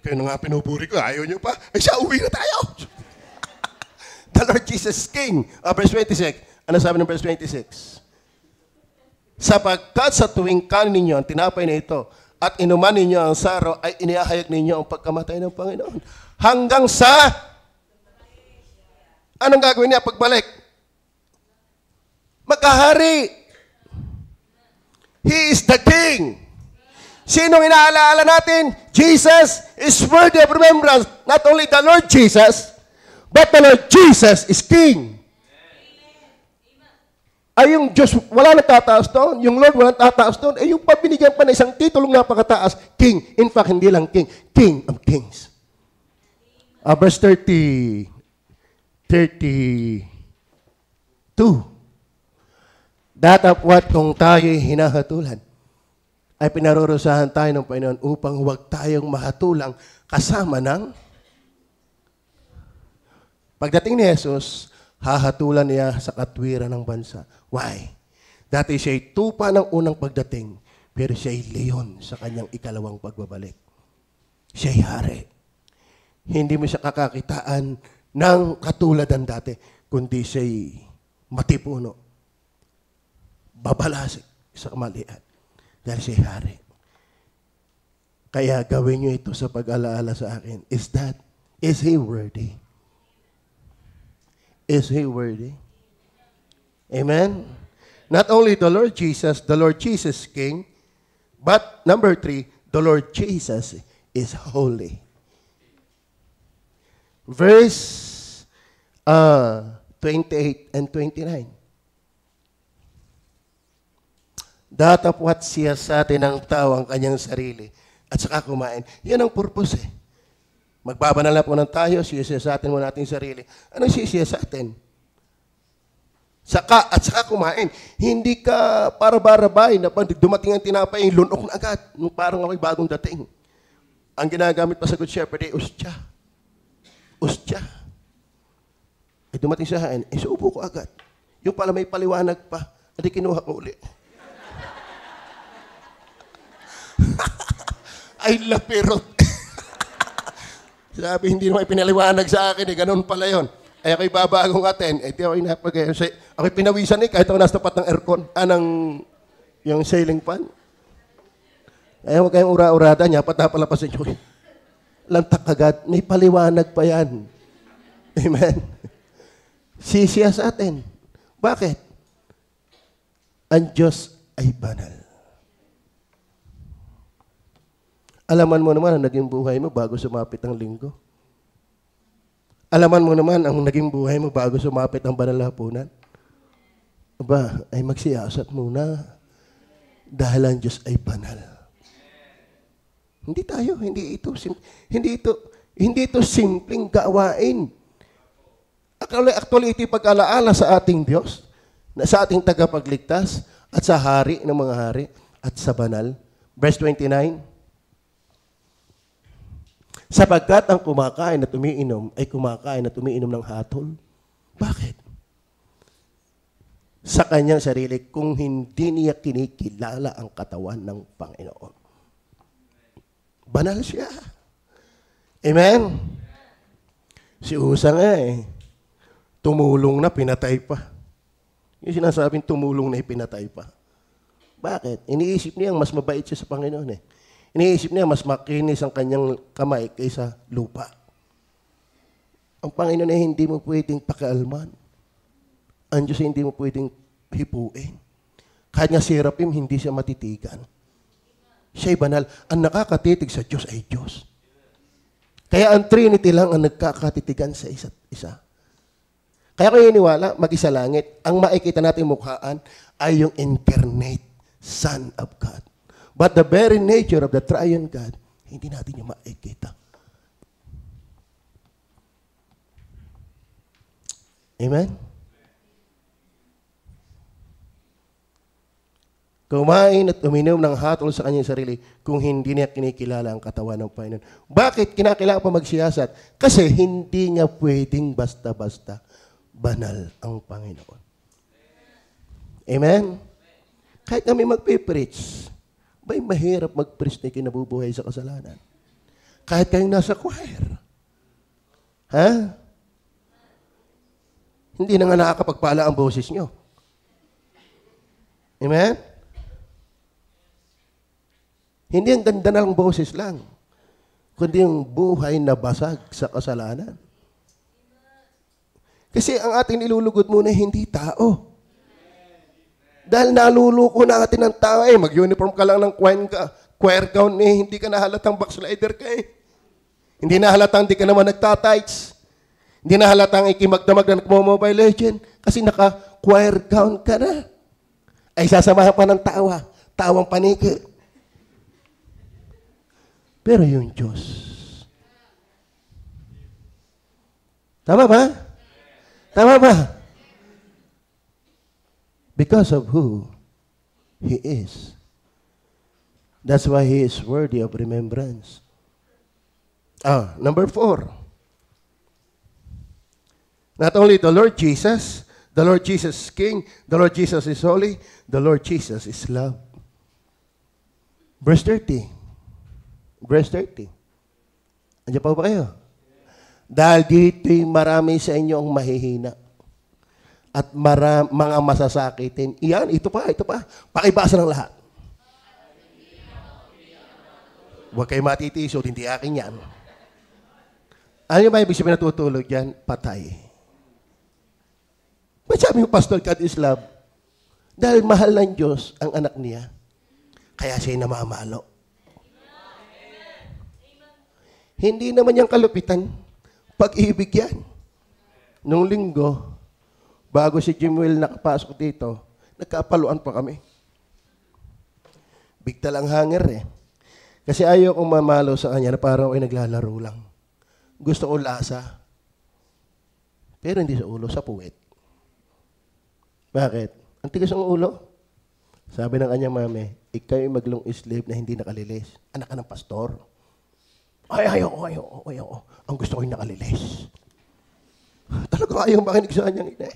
Kaya na nga pinupuri ko, ayaw nyo pa. Ay siya, uwi na tayo. The Lord Jesus King. Verse 26. Ano sabi ng verse 26? Sapagkat sa tuwing kanin ninyo ang tinapay na ito at inuman ninyo ang saro ay inihahayag ninyo ang pagkamatay ng Panginoon. Hanggang sa anong gagawin niya pagbalik? Magkahari. He is the King. Sinong inaalaala natin? Jesus is worthy of remembrance. Not only the Lord Jesus, but the Lord Jesus is King. Ay yung Diyos, wala nang tataas doon. Yung Lord, walang tataas doon. Ay yung pabinigyan pa na isang titulong napakataas, King. In fact, hindi lang King. King of Kings. Verse 32. Datapwat kung tayo'y hinahatulan, ay pinarurusahan tayo ng Panginoon upang huwag tayong mahatulang kasama ng pagdating ni Jesus, hahatulan niya sa katwiran ng bansa. Why? Dati siya'y tupa ng unang pagdating, pero siya'y leon sa kanyang ikalawang pagbabalik. Siya'y hari. Hindi mo siya kakakitaan ng katulad ng dati, kundi siya'y matipuno, babalasik sa kamalian. Dahil siya'y hari. Kaya gawin niyo ito sa pag-alaala sa akin. Is He worthy? Is He worthy? Amen? Not only the Lord Jesus King, but number 3, the Lord Jesus is holy. Verse 28 and 29. Datapwat siya sa atin ng tao ang kanyang sarili at saka kumain. Yan ang purpose eh. Magbabanal na po ng tayo, siya sa atin mo nating sarili. Anong siya sa atin? Saka at saka kumain. Hindi ka para barabay na pag dumating ang tinapay, lunok na agad. Parang ako'y bagong dating. Ang ginagamit pa sa Good Shepherd ay ustya. Ustya. Ay dumating sa akin, suubo ko agad. Yung pala may paliwanag pa, hindi kinuha ko uli. Ay lapirot. Sabi, hindi naman pinaliwanag sa akin, ganun pala yun. Ay ako'y babagong atin. Di ako'y ako'y pinawisan kahit ako nasa tapat ng aircon, yung sailing fan. Ay huwag kayong ura-urada niya, patapalapasin nyo. Lantak agad, may paliwanag pa yan. Amen. Sisiya sa atin. Bakit? Ang Diyos ay banal. Alaman mo naman ang naging buhay mo bago sumapit ang linggo. Alaman mo naman ang naging buhay mo bago sumapit ang banal na hapunan. Aba, ay magsiyasat muna dahil ang Diyos ay banal. Hindi tayo, hindi ito simpleng gawain. Actually, ito pag-alaala sa ating Diyos, sa ating tagapagligtas, at sa hari ng mga hari, at sa banal. Verse 29, sapagkat ang kumakain at umiinom ay kumakain at umiinom ng hatol. Bakit? Sa kanyang sarili kung hindi niya kinikilala ang katawan ng Panginoon. Banal siya. Amen? Si Usa nga tumulong na, pinatay pa. Yung sinasabing tumulong na, pinatay pa. Bakit? Iniisip niya mas mabait siya sa Panginoon Iniisip niya, mas makinis ang kanyang kamay kaysa lupa. Ang Panginoon ay hindi mo pwedeng pakialman. Ang Diyos ay hindi mo pwedeng hipuin. Kahit nga si Serapim, hindi siya matitigan. Siya ay banal. Ang nakakatitig sa Diyos ay Diyos. Kaya ang Trinity lang ang nagkakatitigan sa isa't isa. Kaya ko iniwala, mag-isa langit, ang makikita natin mukhaan ay yung incarnate Son of God. But the very nature of the triune God, hindi natin yung makikita. Amen? Kumain at uminom ng hatol sa kanyang sarili kung hindi niya kinikilala ang katawan ng Panginoon. Bakit kinakailangan pa magsiyasat? Kasi hindi niya pwedeng basta-basta banal ang Panginoon. Amen? Kahit kami magpipreach, may mahirap mag-preach na kinabubuhay sa kasalanan. Kahit kayong nasa choir. Ha? Hindi na nga nakakapagpala ang boses nyo. Amen? Hindi ang ganda ng boses lang, kundi yung buhay na basag sa kasalanan. Kasi ang ating nilulugod muna hindi tao. Dahil naluluko natin ng tao mag-uniform ka lang ng choir gown hindi ka nahalatang backslider ka Hindi nahalatang hindi ka naman nagtatights. Hindi nahalatang ikimagdamag na nagmo-Mobile Legend kasi naka-choir gown ka na. Ay sasamahan pa ng tawang paniki. Pero yung Diyos. Tama ba? Tama ba? Because of who He is. That's why He is worthy of remembrance. Number 4. Not only the Lord Jesus is King, the Lord Jesus is holy, the Lord Jesus is love. Verse 30. Andiyan pa ba kayo? Dahil dito'y marami sa inyo ang mahihina at mga masasakitin. Iyan, ito pa. Pakibasa ng lahat. Huwag kayo matitisod, hindi akin yan. Ano yung ibig sabihin natutulog yan? Patay. Ba't sabi yung Pastor God is love? Dahil mahal ng Diyos ang anak niya, kaya siya namamalo. Hindi naman yung kalupitan. Pag-ibig yan. Nung linggo, bago si Jimuel nakapasok dito, nagkapaluan pa kami. Bigta lang hanger eh. Kasi ayaw kong mamalo sa kanya na parang ako'y naglalaro lang. Gusto ko lasa. Pero hindi sa ulo, sa puwet. Bakit? Ang tigas ng ulo. Sabi ng kanyang mami, ikaw'y maglong slave na hindi nakalilis. Anak ka ng pastor. Ayoko. Ang gusto ko'y nakalilis. Talaga ayaw makinig sa kanyang ina.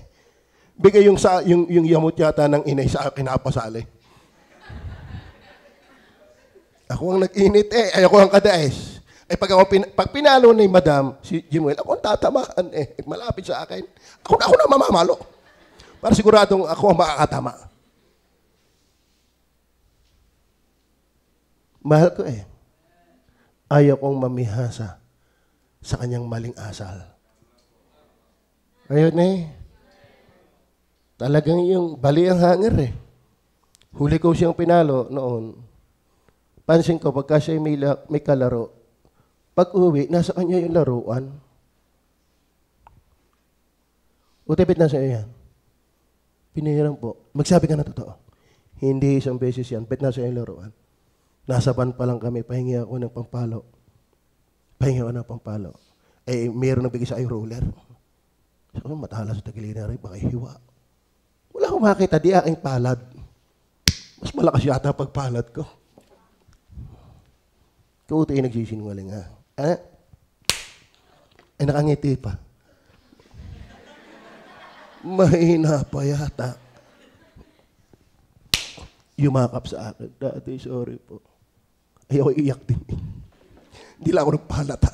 Bigay yung yamot yata ng inay sa akin napasali. Ako ang nag-init ayoko ang kadaes. Pag pinalo ni Madam, si Jimuel, ako ang tatamaan malapit sa akin. Ako na mamamalo. Para siguradong ako ang makakatama. Mahal ko ayaw kong mamihasa sa kanyang maling asal. Ayun talagang yung bali ang hanger Huli ko siyang pinalo noon. Pansin ko, pagka siya may kalaro, pag uwi, nasa kanya yung laruan. Utipid na sa'yo yan. Pinihiram po. Magsabi ka na totoo. Hindi isang beses yan. Bet na sa'yo yung laruan. Nasa ban pa lang kami, pahingi ako ng pampalo. Mayroon nagbigay sa roller. So, matala sa tagilinan rin, baka hiwa. Wala akong makita, di aking palad. Mas malakas yata pagpalad ko. Kuto yung nagsisinungaling nakangiti pa. Mahina pa yata. Yumakap sa akin. Dati, sorry po. Ayoko iyak din. Hindi lang ako nagpalata.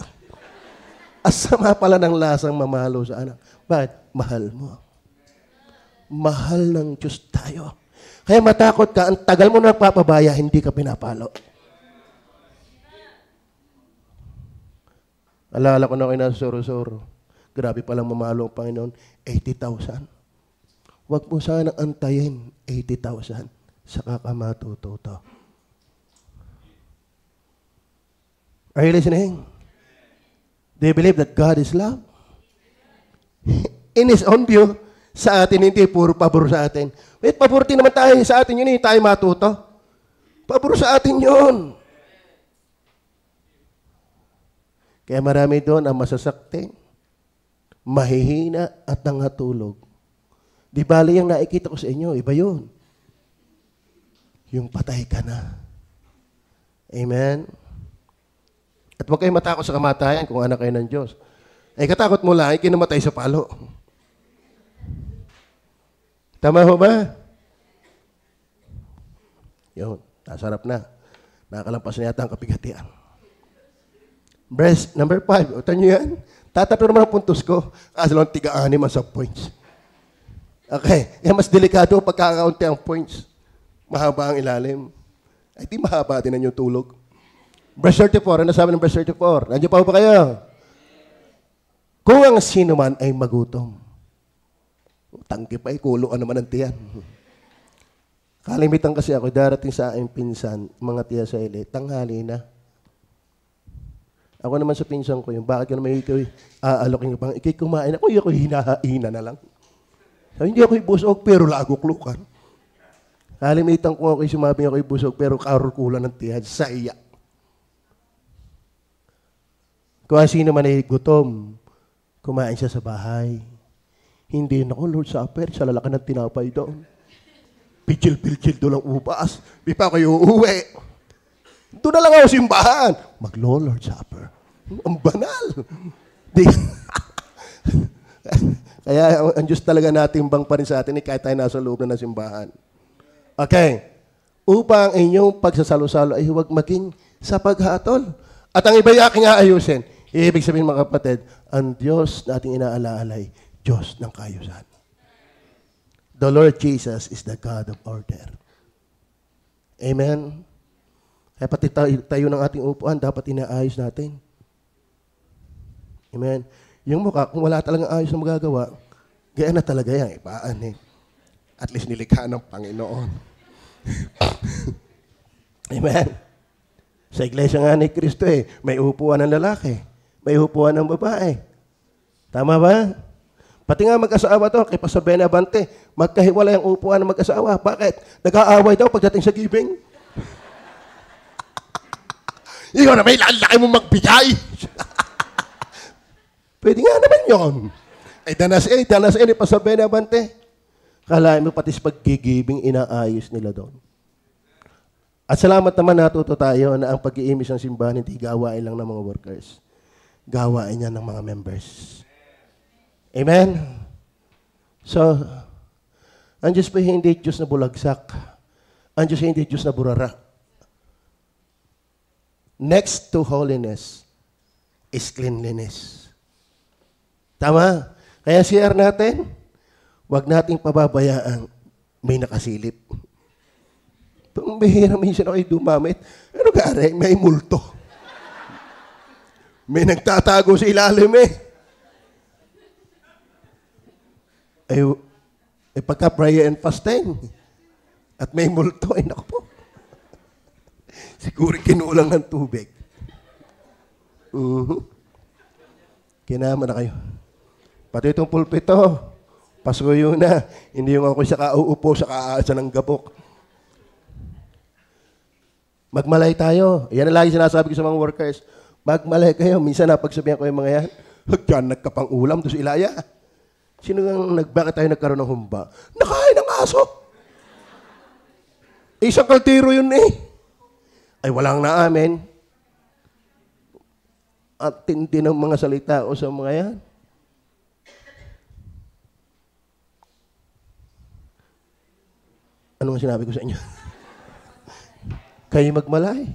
Asama pala ng lasang mamalo sa anak. Bakit? Mahal mo. Mahal ng Diyos tayo. Kaya matakot ka, ang tagal mo nagpapabaya, hindi ka pinapalo. Alala ko na kayo nasa soro-soro. Grabe palang mamalo ang Panginoon. 80,000. Huwag mo sana antayin 80,000 sa kakamatuto. Are you listening? Do you believe that God is love? In His own view, sa atin hindi puro pabor sa atin. Wait, pabor din naman tayo sa atin yun, hindi tayo matuto. Pabor sa atin yun. Kaya marami doon ang masasakte, mahihina at nangatulog. Di bali yung nakikita ko sa inyo, iba yun. Yung patay ka na. Amen? At huwag kayong matakot sa kamatayan kung anak kayo ng Diyos. Katakot mo lang, kinamatay sa palo. Tama ho ba? Yun, nasarap na. Nakalampas na yata ang kapigatian. Verse number 5. Utan nyo yan? Tatapos naman ang puntos ko. Lang tiga-anim ang sub-points. Okay. Mas delikado pagkakaunti ang points. Mahaba ang ilalim. Ay, di mahaba din ang yung tulog. Verse 34. Ano sabi ng verse 34? Nandiyo pa ba kayo? Kung ang sino man ay magutom. Tangki pa, kuluan naman ang tiyan. Kalimitan kasi ako, darating sa aking pinsan, mga tiya sa ili, tanghali na. Ako naman sa pinsan ko, yung bakit ka naman ikaw aalokin ko pang, ikay kumain ako, ako'y hinahaina na lang. So, hindi ako'y busog, pero laguklukan. Kalimitan ko ako'y sumabi ako'y busog, pero karukulan ng tiyan, sa iya. Kung sino man ay gutom, kumain siya sa bahay. Hindi na ko, Lord Supper, sa lalakan ng tinapay doon. Pichil-pichil doon ang upas. Di pa kayo uuwi. Doon na lang ako simbahan. Mag-Lord Supper. Ang banal. Kaya ang Diyos talaga natimbang pa rin sa atin kahit tayo nasa loob na ng simbahan. Okay. Upang inyong pagsasalo-salo ay huwag maging sa paghatol. At ang iba'y aking aayusin. Ibig sabihin mga kapatid, ang Diyos na ating inaalaalay, Diyos ng kaayusan. The Lord Jesus is the God of order. Amen? Kaya pati tayo ng ating upuan, dapat inaayos natin. Amen? Yung mukha, kung wala talagang ayos na magagawa, gaya na talaga yan. Ipaan At least nilikha ng Panginoon. Amen. Sa iglesia nga ni Kristo may upuan ng lalaki, may upuan ng babae. Tama ba? Pati nga mag-asawa to, kay Pastor Benavante, magkahiwalay ang upuan ng mag-asawa. Bakit? Nag-aaway daw pagdating sa giving. Ikaw na may lalaki mo magbigay. Pwede nga naman yun. Danas ni Pastor Benavante. Kalahin mo pati sa pag-giving, inaayos nila doon. At salamat naman natuto tayo na ang pag-iimis ng simbahan hindi gawain lang ng mga workers. Gawain niya ng mga members. Amen? So, ang Diyos po hindi Diyos na bulagsak. Ang Diyos hindi Diyos na burara. Next to holiness is cleanliness. Tama? Kaya share natin, huwag nating pababayaan may nakasilip. Itong bihira minsan ako'y dumamit. Ano gari? May multo. May nagtatago sa ilalim pagka prayer and fasting at may multo, naku po. Siguro kinulang ng tubig. Kinama na kayo. Pati itong pulpito, pasuyo na. Hindi yung ako siya kauupo sa kaasa ng gabok. Magmalay tayo. Yan ang lagi sinasabi ko sa mga workers. Magmalay kayo. Minsan napagsabihan ko yung mga yan. Diyan, nagkapang ulam doon sa Ilaya. Sino bakit tayo nagkaroon ng humba? Nakain ng aso. Isang kaltiro yun Ay, walang naamin. At tindi ng mga salita o sa mga yan. Ano ang sinabi ko sa inyo? Kayo magmalay.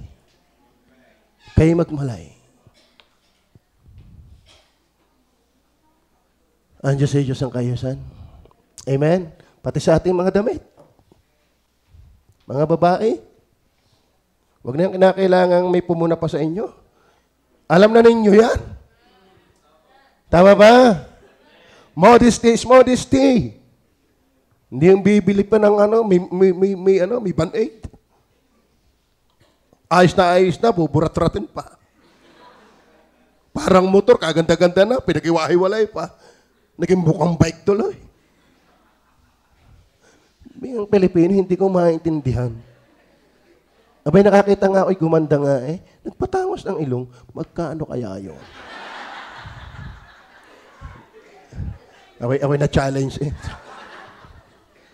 Kayo magmalay. Ang Diyos ay Diyos ang kayusan. Amen? Pati sa ating mga damit. Mga babae, huwag na yung kinakailangang may pumuna pa sa inyo. Alam na ninyo yan. Tama ba? Modesty is modesty. Hindi yung bibili pa ng may band-aid. Ayos na, buburat-ratin pa. Parang motor, kaganda-ganda na, pinag-iwahiwalay pa. Naging bukang bike tuloy. Ang Pilipino, hindi ko maintindihan. Abay, nakakita nga ako'y gumanda nga nagpatangos ng ilong, magkaano kaya yun? Ako'y na-challenge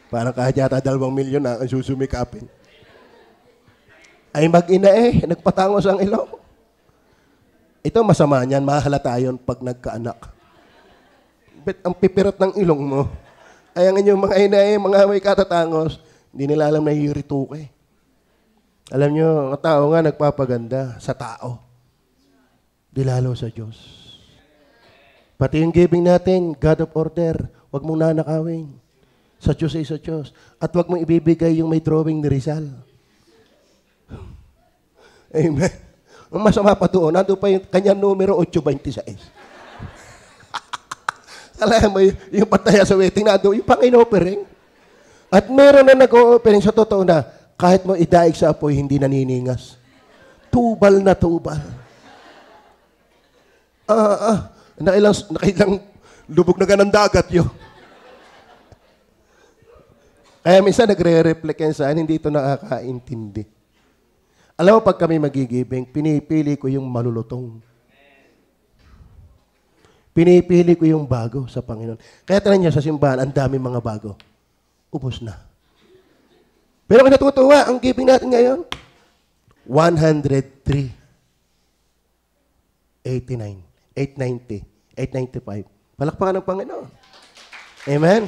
Parang kahit yata 2 milyon na ang susumikapin. Ay mag-ina nagpatangos ang ilong. Ito masama niyan, mahalata yun pag nagkaanak. Bet ang pipirat ng ilong mo. Ay ang inyong mga ina mga may katatangos, hindi nila alam na hirituke. Alam nyo, ang tao nga nagpapaganda sa tao. Di lalo sa Diyos. Pati yung giving natin, God of order, huwag mong nanakawin. Sa Diyos ay sa Diyos. At huwag mong ibibigay yung may drawing ni Rizal. Amen. Ang masama pa doon, nandun pa yung kanyang numero 826. Alam mo, yung pataya sa wedding nandun, yung pang-in-offering. At meron na nag-o-offering sa totoo na, kahit mo idaig sa apoy, hindi naniningas. Tubal na tubal. Nakailang lubog na ganang dagat yun. Kaya minsan nagre-reflect yan saan, hindi ito nakakaintindi. Alam mo, pag kami magigibing, pinipili ko yung malulutong. Pinipili ko yung bago sa Panginoon. Kaya tanan niyo sa simbahan, ang dami mga bago. Ubos na. Pero kung natutuwa, ang giving natin ngayon, 103. 89. 890. 895. Palakpakan ng Panginoon. Amen?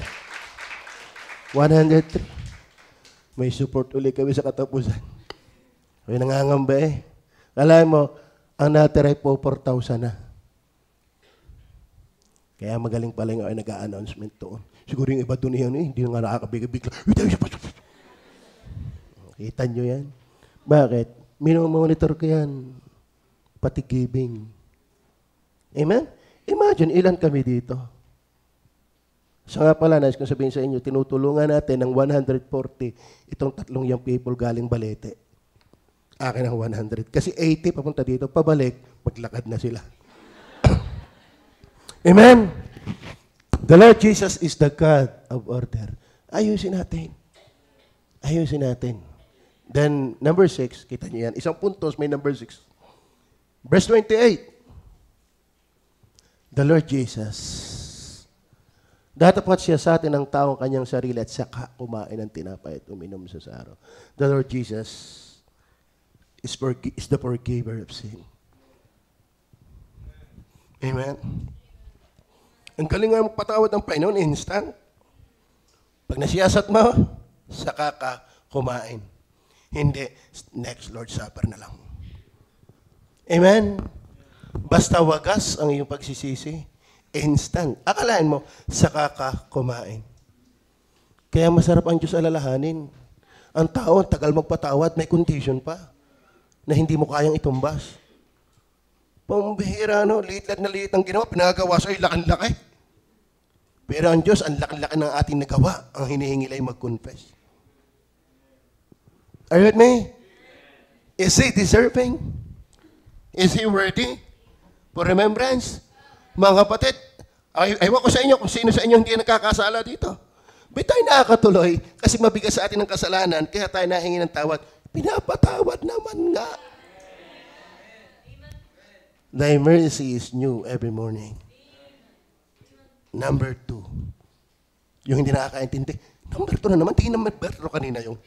103. May support ulit kami sa katapusan. May nangangamba Alam mo, ang natira po 4,000 na. Kaya magaling pala yung nag-a-announcement doon. Siguro yung iba doon hindi nga nakakabigla-bigla. Kita nyo yan? Bakit? Minomonitor ko yan. Pati giving. Amen? Imagine, ilan kami dito? Siya nga pala, nais kong sabihin sa inyo, tinutulungan natin ng 140 itong tatlong young people galing Balete. Akin ang 100. Kasi 80 papunta dito, pabalik, maglakad na sila. Amen? The Lord Jesus is the God of order. Ayusin natin. Ayusin natin. Then, number 6, kita niyo yan. Isang puntos, may number 6. Verse 28. The Lord Jesus. Datapat siya sa atin ang taong kanyang sarili at saka kumain ng tinapay at uminom sa saro. The Lord Jesus is the forgiver of sin. Amen? Ang galing nga magpatawad ng Panginoon, instant. Pag nasiyasat mo, saka ka kumain. Hindi, next Lord's Supper na lang. Amen? Basta wagas ang iyong pagsisisi, instant. Akalain mo, saka ka kumain. Kaya masarap ang Diyos alalahanin. Ang tao, tagal magpatawad, may condition pa na hindi mo kayang itumbas. Pambihira, no? Liit na liit ang ginawa, pinagawa sa'yo, lakan-laki. Pero ang Diyos, ang laki-laki ng ating nagawa, ang hinihingi ay mag-confess. Are you with me? Is he deserving? Is he worthy for remembrance? Mga kapatid, aywan ko sa inyo kung sino sa inyo hindi nakakasala dito. Ba't tayo nakakatuloy? Kasi mabigat sa atin ng kasalanan, kaya tayo nahingi ng tawad. Pinapatawad naman nga. Thy mercy is new every morning. Number 2. Yung hindi nakakaintindi. Number 2 na naman. Tingin naman pero kanina yung.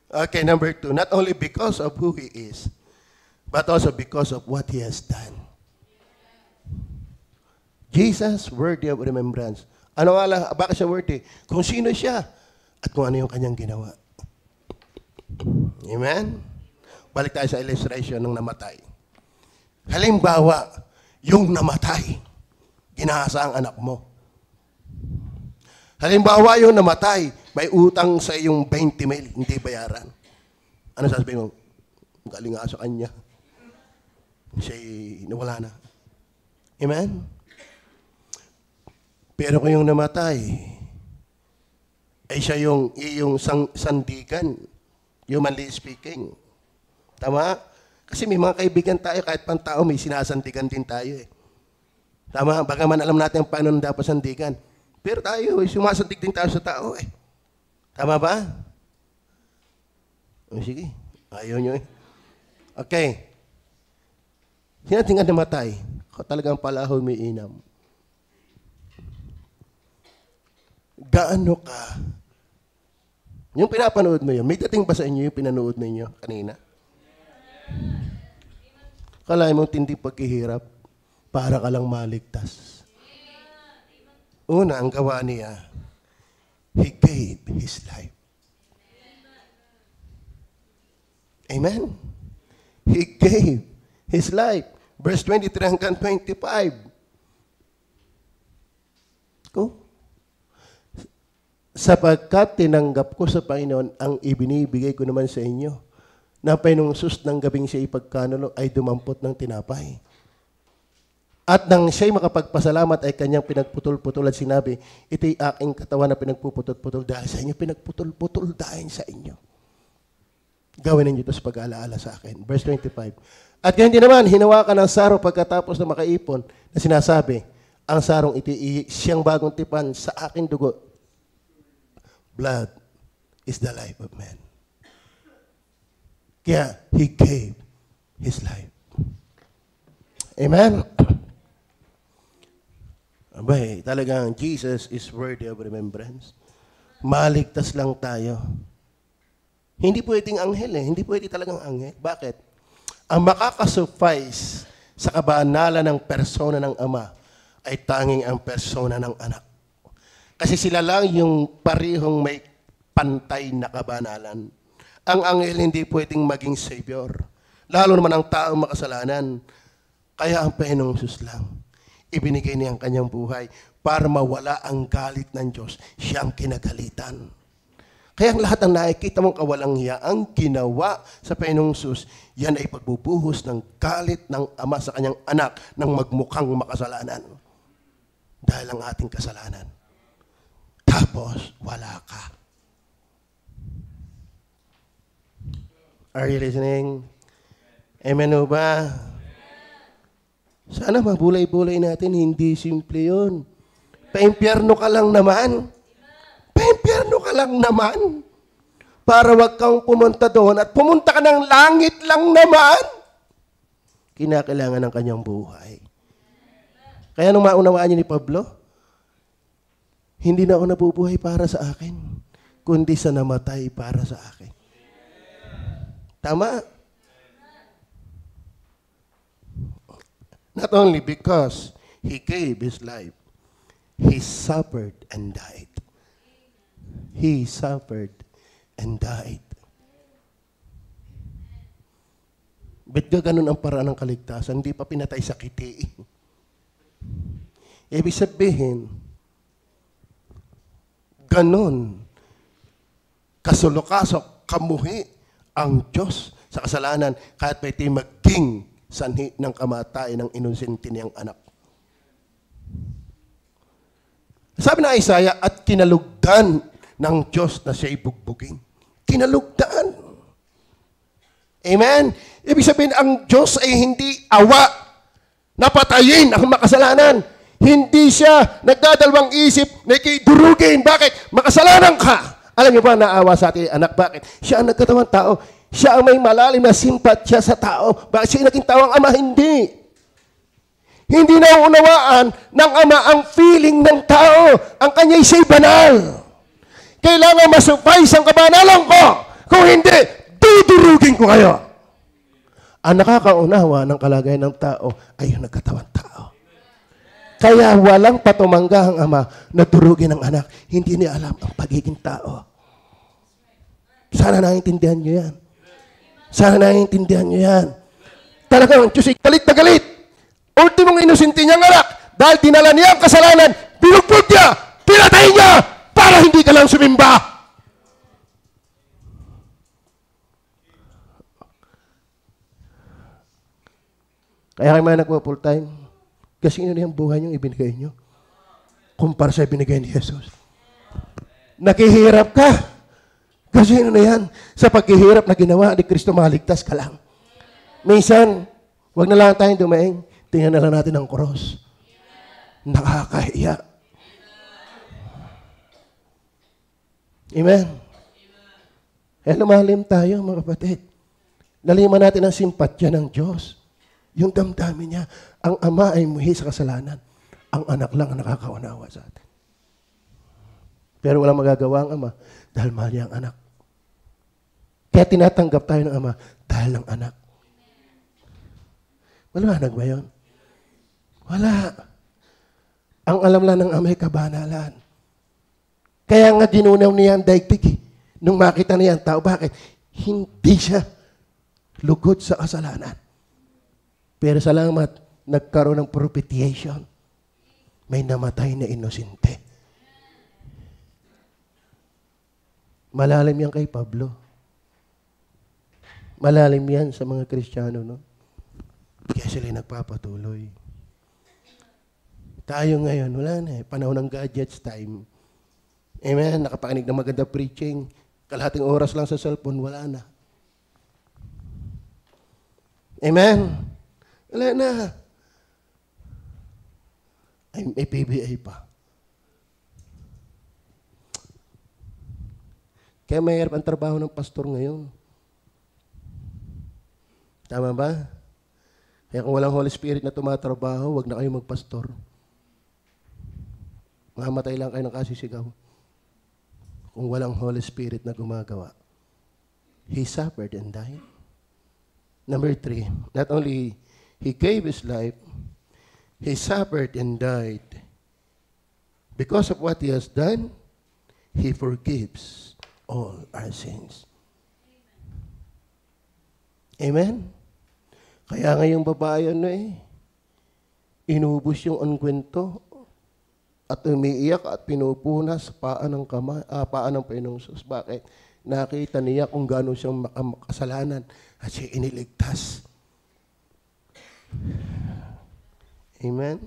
Okay, number 2. Not only because of who He is, but also because of what He has done. Jesus, worthy of remembrance. Ano nga bakit siya worthy? Kung sino siya at kung ano yung kanyang ginawa. Amen? Balik tayo sa illustration ng namatay. Halimbawa, yung namatay, ginahasa ang anak mo. Halimbawa yung namatay, may utang sa iyong 20 mil, hindi bayaran. Ano sasabihin mo? Galing nga sa kanya. Siya'y nawala na. Amen? Pero kung yung namatay, ay siya yung sandigan, humanly speaking. Tama? Kasi may mga kaibigan tayo, kahit pang tao, may sinasandigan din tayo eh. Tama? Bagaman alam natin ang paano dapat sandigan. Pero tayo, sumasandig din tayo sa tao eh. Tama ba? O, sige. Ayaw nyo eh. Okay. Sinating ka namatay. Ako talagang palahoy may inam. Gaano ka? Yung pinapanood mo yun, may dating ba sa inyo yung pinanood ninyo kanina? Kalahin mo tindi pagkihirap para ka lang maligtas. Una, ang gawa niya, He gave His life. Amen? He gave His life. Verse 23 hanggang 25. Go. Sapagkat tinanggap ko sa Panginoon ang ibinibigay ko naman sa inyo, na pinungsus ng gabing siya ipagkanulo ay dumampot ng tinapay. At nang siya'y makapagpasalamat ay kanyang pinagputol-putol at sinabi, ito'y aking katawan na pinagpuputol-putol dahil sa inyo, pinagputol-putol dahil sa inyo. Gawin ninyo ito sa pag-aalaala sa akin. Verse 25. At ganyan din naman, hinawakan ng saro pagkatapos na makaipon na sinasabi, ang sarong ito'y siyang bagong tipan sa aking dugo. Blood is the life of man. Kaya, He gave His life. Amen? Abay, talagang Jesus is worthy of remembrance. Maligtas lang tayo. Hindi pwedeng anghel eh. Hindi pwede talagang anghel. Bakit? Ang makakasuffice sa kabanalan ng persona ng Ama ay tanging ang persona ng anak. Kasi sila lang yung parihong may pantay na kabanalan. Ang anghel hindi pwedeng maging savior. Lalo naman ang taong makasalanan. Kaya ang Panginoong Hesus lang, ibinigay niya ang kanyang buhay para mawala ang galit ng Diyos. Siyang kinagalitan. Kaya ang lahat ng nakikita mong kawalang hiya, ang ginawa sa Panginoong Hesus, yan ay pagbubuhos ng galit ng Ama sa kanyang anak ng magmukhang makasalanan. dahil ang ating kasalanan. Tapos, wala ka. Are you listening? Amen o ba? Sana mabulay-bulay natin, hindi simple yun. Pa-impyerno ka lang naman. Pa-impyerno ka lang naman. Para wag kang pumunta doon at pumunta ka ng langit lang naman. Kinakailangan ng kanyang buhay. Kaya nung maunawaan niyo ni Pablo, hindi na ako nabubuhay para sa akin, kundi sa namatay para sa akin. Tama? Not only because He gave His life, He suffered and died. He suffered and died. Ba't ganun ang paraan ng kaligtasan? Hindi pa pinatay sa kiti. Ibig sabihin, ganun, kasulokasok, kamuhi ang Diyos sa kasalanan kahit pa ito'y maging sanhi ng kamatayan ng inosente niyang anak. Sabi ng Isaiah, at kinalugdan ng Diyos na siya'y bugbugin. Kinalugdan. Amen? Ibig sabihin, ang Diyos ay hindi awa na patayin ang makasalanan. Hindi siya nagdadalawang isip na ikidurugin. Bakit? Makasalanan ka. Alam niyo ba, naawa sa ating anak? Bakit? Siya ang nagkatawang tao. Siya ang may malalim na simpatya sa tao. Bakit siya naging tawang ama? Hindi. Hindi nauunawaan ng ama ang feeling ng tao. Ang kanya'y siya'y banal. Kailangan masupay ang kabanalan ko. Kung hindi, dudurugin ko kayo. Ang nakakaunawa ng kalagayan ng tao ay yung nagkatawang tao. Kaya walang patumangga ang ama na durugin ang anak. Hindi niya alam ang pagiging tao. Sana naiintindihan niyo yan. Sana naiintindihan niyo yan. Talagang Diyos ay galit na galit. Ultimong inosente niyang anak. Dahil dinala niya ang kasalanan, binugbog niya, pinatay niya, para hindi ka lang sumimba. Kaya kayo mga nagpo-full time, kasi ano yung buhay niyong ibinigay niyo? Kumpara sa ibinigay ni Jesus. Nakihirap ka. Kasi ano na yan? Sa paghihirap na ginawa ni Kristo, maligtas ka lang. Minsan, wag na lang tayong dumaing. Tingnan na lang natin ang cross. Nakakahiya. Amen. Kaya lumalim tayo, mga kapatid. Laliman natin ang simpatya ng Diyos. Yung damdamin niya, ang ama ay muhi sa kasalanan. Ang anak lang ang nakakaunawa sa atin. Pero walang magagawa ang ama dahil mahal niya ang anak. Kaya tinatanggap tayo ng ama dahil ng anak. Maliwanag ba yun? Wala. Ang alam lang ng ama ay kabanalan. Kaya nga dinunaw niya ang daigdig. Nung makita niya ang tao, bakit? Hindi siya lugod sa kasalanan. Pero salamat, nagkaroon ng propitiation. May namatay na inosente. Malalim yan kay Pablo. Malalim yan sa mga Kristiyano, no? Kaya sila nagpapatuloy. Tayo ngayon, wala na eh. Panahon ng gadgets time. Amen? Nakapakinig ng maganda preaching. Kalahating oras lang sa cellphone, wala na. Amen? Wala na. Ay, may PBA pa. Kaya mahirap ang trabaho ng pastor ngayon. Tama ba? Kaya kung walang Holy Spirit na tumatrabaho, wag na kayo magpastor. Mamatay lang kayo ng kasisigaw. Kung walang Holy Spirit na gumagawa. He suffered and died. Number 3, not only He gave His life, He suffered and died. Because of what He has done, He forgives all our sins. Amen? Kaya ngayong babae inubos yung ungkwento at umiiyak at pinupunas paa ng Panginoong Jesus. Bakit? Nakita niya kung gaano siyang makasalanan at siya iniligtas. Amen?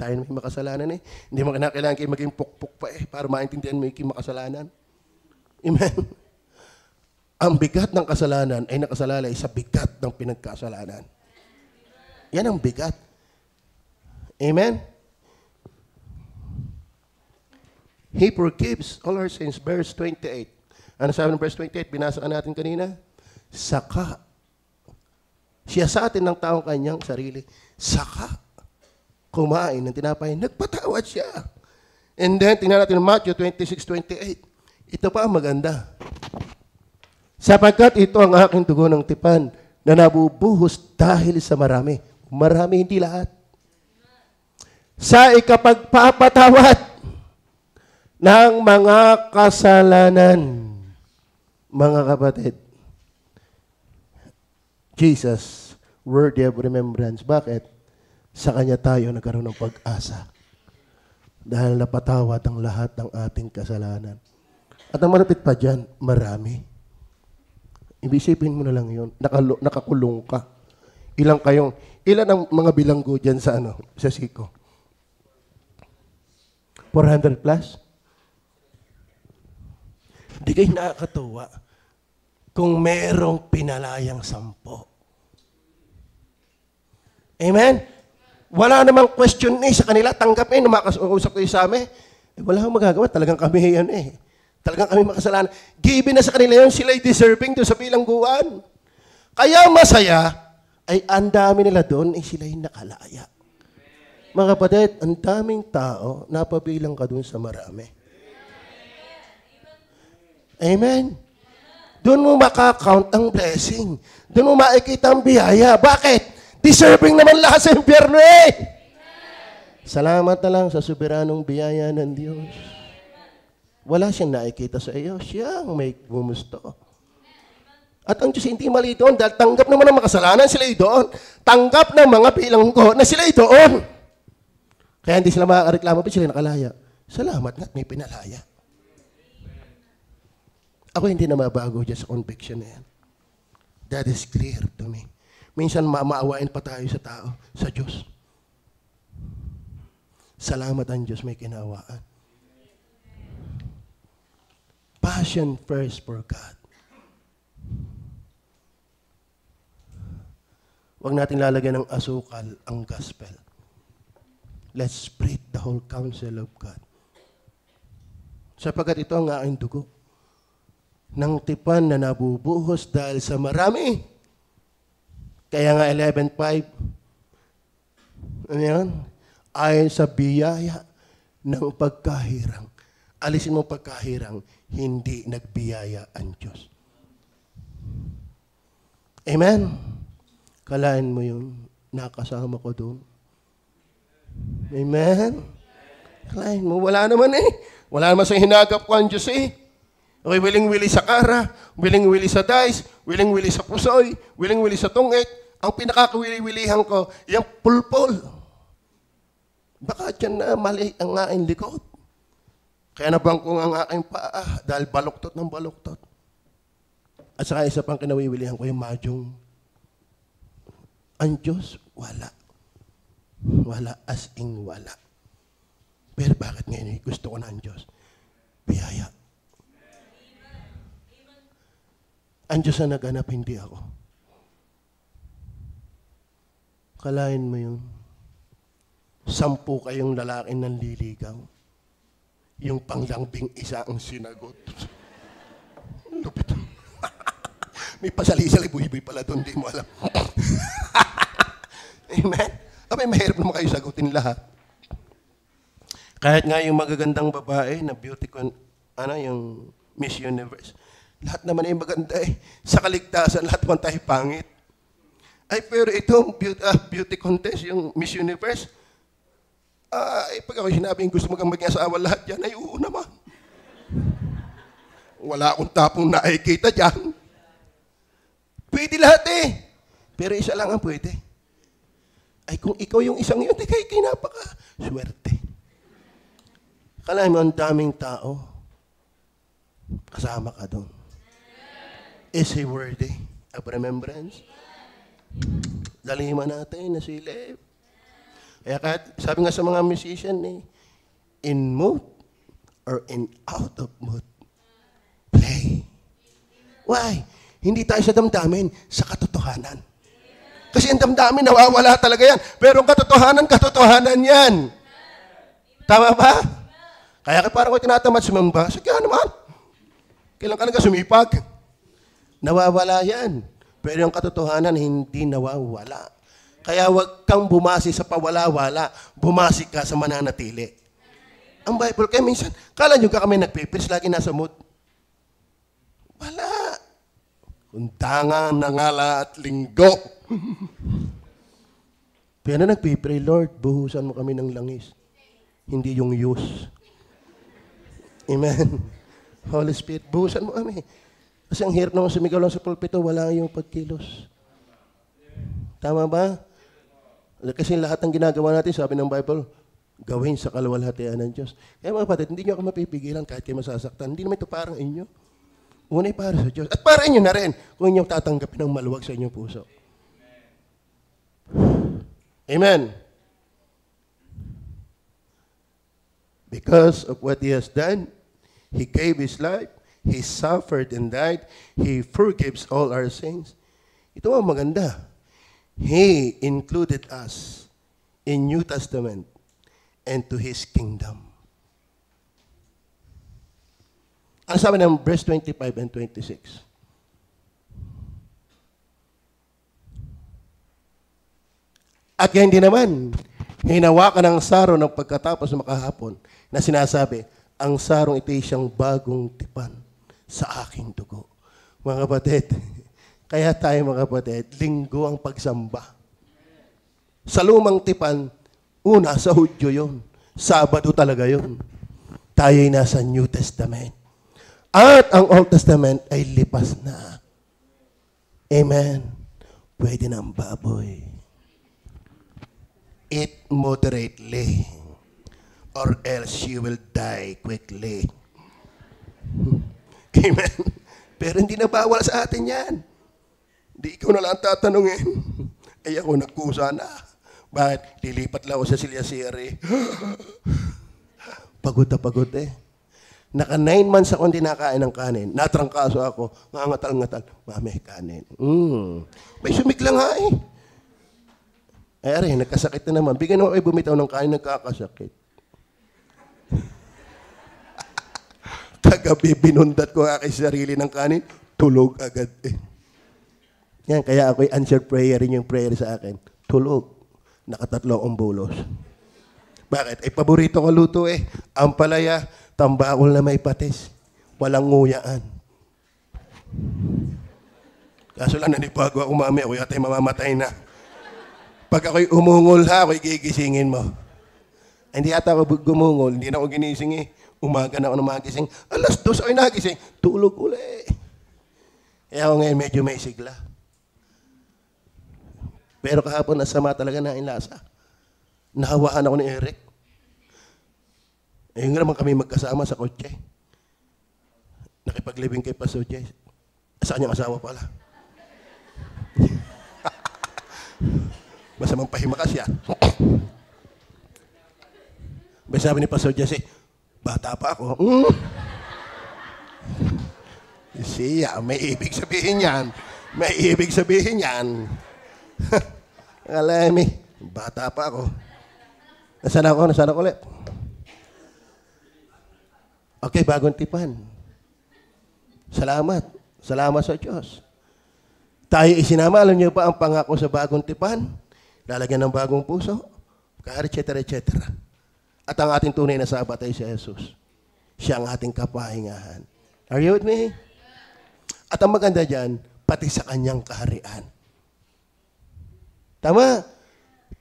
tayo may makasalanan eh. Hindi mo kinakailangan kayo maging pukpuk pa eh, para maintindihan mo yung makasalanan. Amen? Ang bigat ng kasalanan ay nakasalalay sa bigat ng pinagkasalanan. Yan ang bigat. Amen? He forgives all our sins. Verse 28. Ano sabi ng verse 28? Binasa ka natin kanina. Saka. Siya sa atin ng taong kanyang sarili. Saka. Kumain ng tinapay. Nagpatawad siya. And then, tingnan natin Matthew 26:28. Ito pa ang maganda. Sapagkat ito ang aking dugo ng tipan na nabubuhos dahil sa marami. Marami, hindi lahat. Sa ikapagpapatawad ng mga kasalanan. Mga kapatid, Jesus, worthy of remembrance. Bakit? Sa Kanya tayo nagkaroon ng pag-asa. Dahil napatawad ang lahat ng ating kasalanan. At ang malapit pa dyan, marami. Ibisipin mo na lang yun. Nakakulong ka. Ilan ang mga bilanggo dyan sa Siko? 400 plus? Di kayo nakakatuwa kung merong pinalayang 10. Amen? Wala namang question sa kanila. Tanggapin, makakausap kayo sa amin. Wala akong magagawa. Talagang kami yan Talagang kami makasalanan. Given na sa kanila yun, sila'y deserving doon sa bilangguan. Kaya masaya, ay ang dami nila doon, sila'y nakalaya. Mga kapatid, ang daming tao, napabilang ka doon sa marami. Amen? Doon mo makakount ang blessing. Doon mo makikita ang biyaya. Bakit? Deserving naman lahat sa impyerno Salamat na lang sa soberanong biyaya ng Diyos. Wala siyang nakikita sa iyo. Siya ang may gumusto. At ang Diyos hindi mali doon dahil tanggap naman ng makasalanan sila doon. Tanggap ng mga bilanggo na sila doon. Kaya hindi sila makakareklamo pa sila nakalaya. Salamat nga, may pinalaya. Ako hindi na mabago dyan sa conviction na yan. That is clear to me. Minsan maawain pa tayo sa tao, sa Diyos. Salamat ang Diyos may kinawaan. Passion first for God. Huwag natin lalagyan ng asukal ang gospel. Let's spread the whole counsel of God. Sapagkat ito ang aking dugo ng tipan na nabubuhos dahil sa marami. Kaya nga 11:5, ano yan? Ayon sa biyaya ng pagkahirang. Alisin mo pagkahirang, hindi nagbiyaya ang Diyos. Amen? Kalain mo yun, nakasama ko doon. Amen? Kalain mo, wala naman Wala naman sa hinagap ko ang Diyos Okay, wiling-wili sa kara, wiling-wili sa dice, wiling-wili sa pusoy, wiling-wili sa tungit. Ang pinakakawili-wilihan ko, yung pulpol. Baka dyan na mali ang aking likod. Kaya nabangkong ang aking paa dahil baluktot ng baluktot. At saka isa pang kinawiwilihan ko yung madyong. Ang Diyos, wala. Wala as in wala. Pero bakit ngayon gusto ko na ang Diyos? Biyaya. Ang Diyos na naganap, hindi ako. Kalain mo yun. 10 kayong lalaki ng liligaw. Yung panglambing isa ang sinagot. Lupit. May pasali-sali, buhi-buhi pala doon, di mo alam. Amen? Abay, mahirap naman kayo sagutin lahat. Kahit nga yung magagandang babae na beauty yung Miss Universe, lahat naman ay maganda Sa kaligtasan, lahat naman tayo pangit. Ay, pero itong beauty contest, yung Miss Universe, pag ako sinabing gusto maging asawa lahat yan, ay oo naman. Wala akong tapong nakikita dyan. Pwede lahat Pero isa lang ang pwede. Ay kung ikaw yung isang yun, di kayo kinapaka. Swerte. Kalahin mo ang daming tao, kasama ka doon. Is he worthy of remembrance? Daliman natin na silip. Kaya kahit, sabi nga sa mga musician, in mood or in out of mood, play. Why? Hindi tayo sa damdamin, sa katotohanan. Kasi ang damdamin, nawawala talaga yan. Pero ang katotohanan, katotohanan yan. Tama ba? Kaya parang ko tinatamad sumamba, sige naman. Kailan ka lang sumipag? Nawawala yan. Pero yung katotohanan, hindi nawawala. Kaya huwag kang bumasi sa pawala-wala. Bumasi ka sa mananatili. Ang Bible, kaya minsan, kala nyo ka kami nagpipis, lagi nasa mood. Wala. Untangan, nangala at linggo. Pero nagpipray, Lord, buhusan mo kami ng langis. Hindi yung use. Amen. Holy Spirit, buhusan mo kami. Kasi ang hirap naman sumigaw lang sa pulpito, wala yung pagkilos. Tama ba? Kasi lahat ng ginagawa natin, sabi ng Bible, gawin sa kaluwalhatian ng Diyos. Kaya mga kapatid, hindi nyo ako mapipigilan kahit kayo masasaktan. Hindi naman ito parang inyo. Una'y para sa Diyos. At para inyo na rin kung inyong tatanggapin ng maluwag sa inyong puso. Amen. Because of what He has done, He gave His life, He suffered and died, He forgives all our sins. Ito ang maganda. He included us in New Testament and to His kingdom. Ano sabi ng verse 25 and 26? At kaya hindi naman, hinawakan ang sarong ng pagkatapos ng makahapon na sinasabi, ang sarong ito ay siyang bagong tipan sa aking dugo. Mga kapatid, kaya tayo mga kapatid, linggo ang pagsamba. Sa lumang tipan, una sa Hudyo yun. Sabado talaga yun. Tayo'y nasa New Testament. At ang Old Testament ay lipas na. Amen. Pwede na ang baboy. Eat moderately or else you will die quickly. Amen. Pero hindi na bawal sa atin yan. Di ikaw na lang tatanungin. Ay ako nagkusa na. Bakit? Lilipat lang ako sa Silyasiri. Pagod na pagod eh. Naka 9 months ako hindi nakain ng kanin. Natrangkaso ako. Nangatal-ngatal. Mami, kanin. May sumikla nga eh. Ay, aray, nagkasakit na naman. Bigyan ako kayo bumitaw ng kanin, nagkakasakit. Kagabi, binundat ko aking sarili ng kanin. Tulog agad eh. Yan, kaya ako'y answered prayer, yung prayer sa akin. Tulog. Nakatatlo akong bulos. Bakit? Ay, paborito ko luto eh. Ampalaya, tambakol na may patis. Walang nguyaan. Kaso lang nanibago ako mami, ako yata'y mamamatay na. Pag ako'y umungol ha, ako'y gigisingin mo. Ay, hindi yata ako gumungol, hindi na ako ginising eh. Umaga na ako magising. Alas 2 ako'y nagising. Tulog uli. Kaya ako ngayon medyo may sigla. Pero kahapon nasama talaga na inlasa. Nahawaan ako ni Eric. Ayun naman kami magkasama sa kotse. Nakipaglibing kay Pastor Jay. Saan niyang asawa pala? Masamang pahimakas siya. May sabi ni Pastor Jay, bata pa ako. Siya, may ibig sabihin yan. May ibig sabihin yan. Alami, bata pa ako. Nasaan ako ulit? Okay, bagong tipan. Salamat. Salamat sa Diyos. Tayo isinama, alam niyo pa ang pangako sa bagong tipan? Lalagyan ng bagong puso, etc. At ang ating tunay na sabat ay si Jesus. Siya ang ating kapahingahan. Are you with me? At ang maganda dyan, pati sa kanyang kaharian. Tama?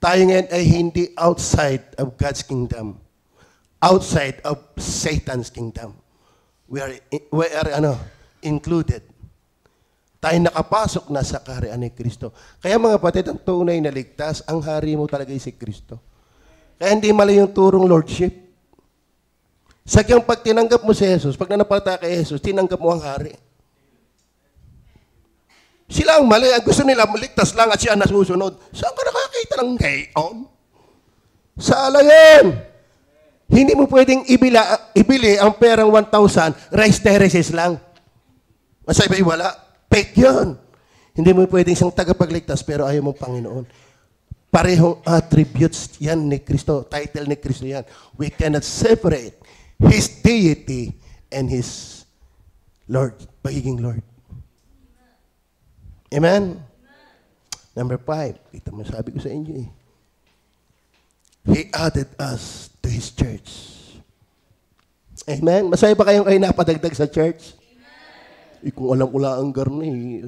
Tayo ngayon ay hindi outside of God's kingdom. Outside of Satan's kingdom. We are included. Tayo nakapasok na sa kaharian ni Kristo. Kaya mga kapatid, ang tunay na ligtas, ang hari mo talaga ay si Kristo. Kaya hindi mali yung turong lordship. Sagyang pag tinanggap mo si Jesus, pag nanapalata kay Jesus, tinanggap mo ang hari. Sila ang mali. Ang gusto nila, maligtas lang at siya nasusunod. Saan ka nakakita ng gayon? Sala yan. Hindi mo pwedeng ibili ang perang 1,000, rice terraces lang. Masa iba wala. Fake yun. Hindi mo pwedeng isang tagapagligtas pero ayaw mong Panginoon. Parehong attributes yan ni Kristo. Title ni Kristo yan. We cannot separate His deity and His Lord. Pagiging Lord. Amen? Number 5. Kita mo, sabi ko sa inyo eh. He added us to His church. Amen? Masaya ba kayong kayo napadagdag sa church? Amen. Kung alam ula ang garni.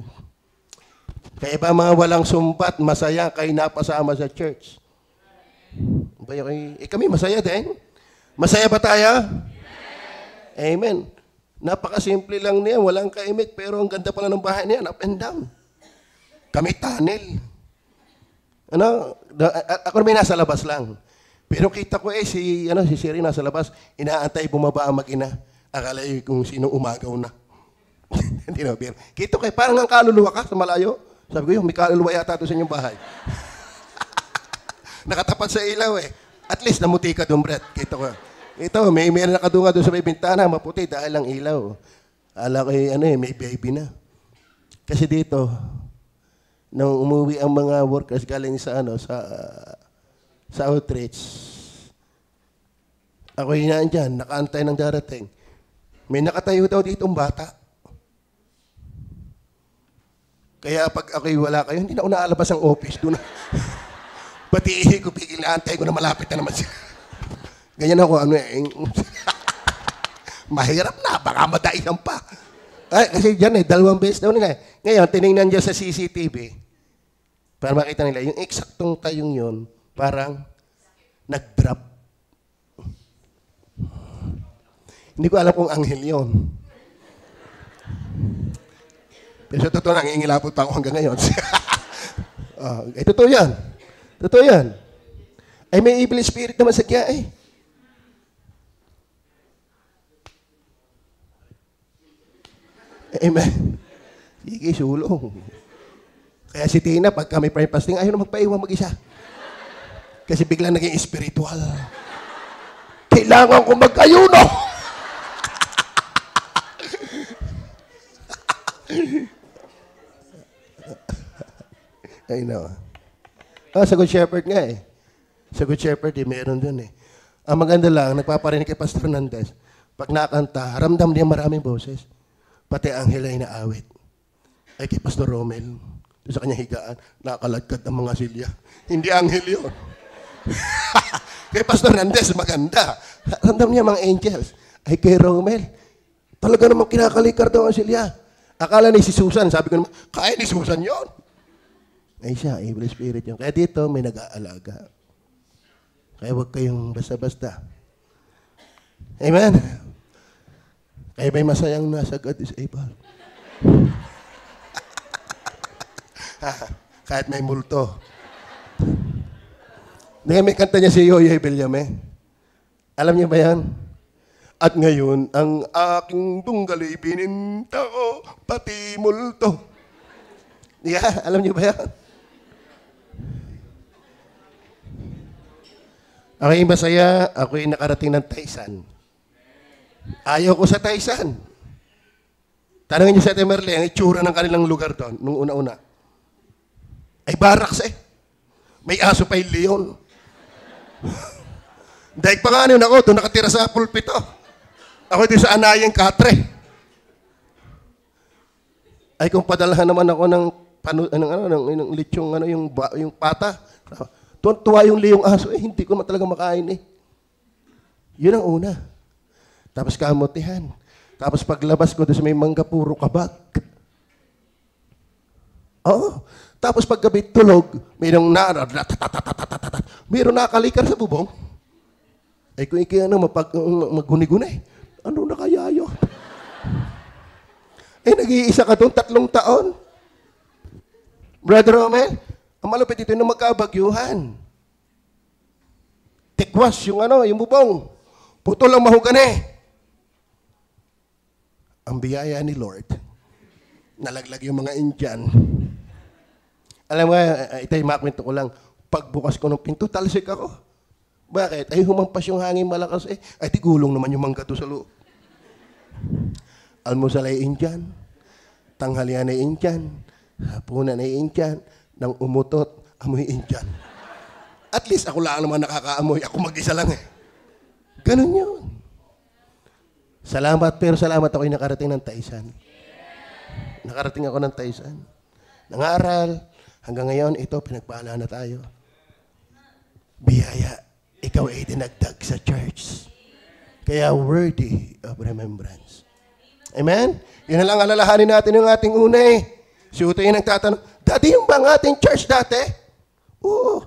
Kaya ba mga walang sumpat, masaya kayo napasama sa church? Kami masaya din. Masaya ba tayo? Amen. Napakasimple lang niya, walang kaimik, pero ang ganda pala ng bahay niya, up and down. Kami tunnel. Ako naman nasa labas lang. Pero kita ko si Siri nasa labas, inaantay bumaba ang mag-ina. Akala kung sino umagaw na. Hindi na, pero kita ko parang ang kaluluwa ka sa malayo. Sabi ko may kaluluwa yata doon sa inyong bahay. Nakatapat sa ilaw eh. At least namuti ka doon, Brett. Kita ko. Ito, may nakadunga doon sa may bintana, maputi dahil lang ilaw. Ala ko may baby na. Kasi dito, nung umuwi ang mga workers galing sa outreach, ako hinaan dyan, nakaantay ng darating. May nakatayo daw dito ang bata. Kaya pag ako'y wala kayo, hindi na ako naalabas ang office doon. Pati ko, pigil na antay ko na malapit na naman siya. Ganyan ako, mahirap na, baka madaisan pa. Kasi dyan 2 beses daw nila. Ngayon, tinignan dyan sa CCTV, para makita nila, yung eksaktong tayong yun, parang nag-drop. Hindi ko alam kung anghel yun. Pero sa totoo, nangingilapot pa ako hanggang ngayon. Totoo yan. Totoo yan. Ay, may evil spirit naman sa kya eh. Amen. Sige, sulong. Kaya si Tina, pag kami prayer fasting, ayaw na magpaiwan mag-isa. Kasi bigla naging spiritual. Kailangan ko mag-ayuno. I know. Sa Good Shepherd nga eh. Sa Good Shepherd meron dun eh. Ang maganda lang, nagpaparinig kay Pastor Hernandez, pag nakanta, ramdam niya maraming boses. Pati anghel ay naawit. Ay kay Pastor Romel, sa kanyang higaan, nakaladkad ang mga silya. Hindi anghel yun. Kay Pastor Hernandez, maganda. Ramdam niya mga angels. Ay kay Romel, talaga namang kinakalikar daw ang silya. Akala ni si Susan, sabi ko naman, kaya ni Susan yun. Ay siya, evil spirit yun. Kaya dito, may nag-aalaga. Kaya huwag kayong basta-basta. Amen? Kaya may masayang nasa God is able. Kahit may multo. May kanta niya si Yoyoy Villame. Alam niyo ba yan? At ngayon, ang aking tunggali pininta ko, pati multo. Yeah, alam niyo ba yan? Ako'y masaya, ako'y nakarating ng Taisan. Ayaw ko sa Taisan. Tanungin niyo sa Temerle, ang itsura ng kanilang lugar doon, nung una-una. Ay barracks eh. May aso pa yung leon. Dahil pa nga ako, doon nakatira sa pulpito. Ako doon sa Anayang Katre. Ay kung padalahan naman ako ng lechong yung pata. Tuwa yung liyong aso, hindi ko talaga makain eh. Yun ang una. Tapos kamutihan. Tapos paglabas ko doon sa may mangga, puro kabag. Oo. Tapos paggabi tulog, mayroong nakalikar sa bubong. Ay kung magguni-guni, ano na kaya yun? Nag-iisa ka doon, 3 taon. Brother Romel, ang malupit ito yung magkabagyuhan. Tikwas yung bubong. Putol ang mahugani. Ang biyaya ni Lord, nalaglag yung mga Indian. Alam mo, ito yung makwento ko lang. Pagbukas ko ng pinto, talsik ako. Bakit? Ay, humampas yung hangin malakas eh. Ay, di gulong naman yung mangga doon sa loob. Almusal ay Indian. Tanghalian ay Indian. Hapunan ay Indian. Nang umutot, amoy Indian. At least ako lang naman nakakaamoy. Ako mag-isa lang eh. Ganun yun. Salamat, pero salamat ako'y nakarating ng Taisan. Nakarating ako ng Taisan. Nangaral. Hanggang ngayon, ito, pinagpala na tayo. Biyaya, ikaw ay dinagdag sa church. Kaya worthy of remembrance. Amen? Yun na lang alalahanin natin yung ating una eh. Si Utoy yung nagtatanong, Daddy, yung bang ating church dati? Oo.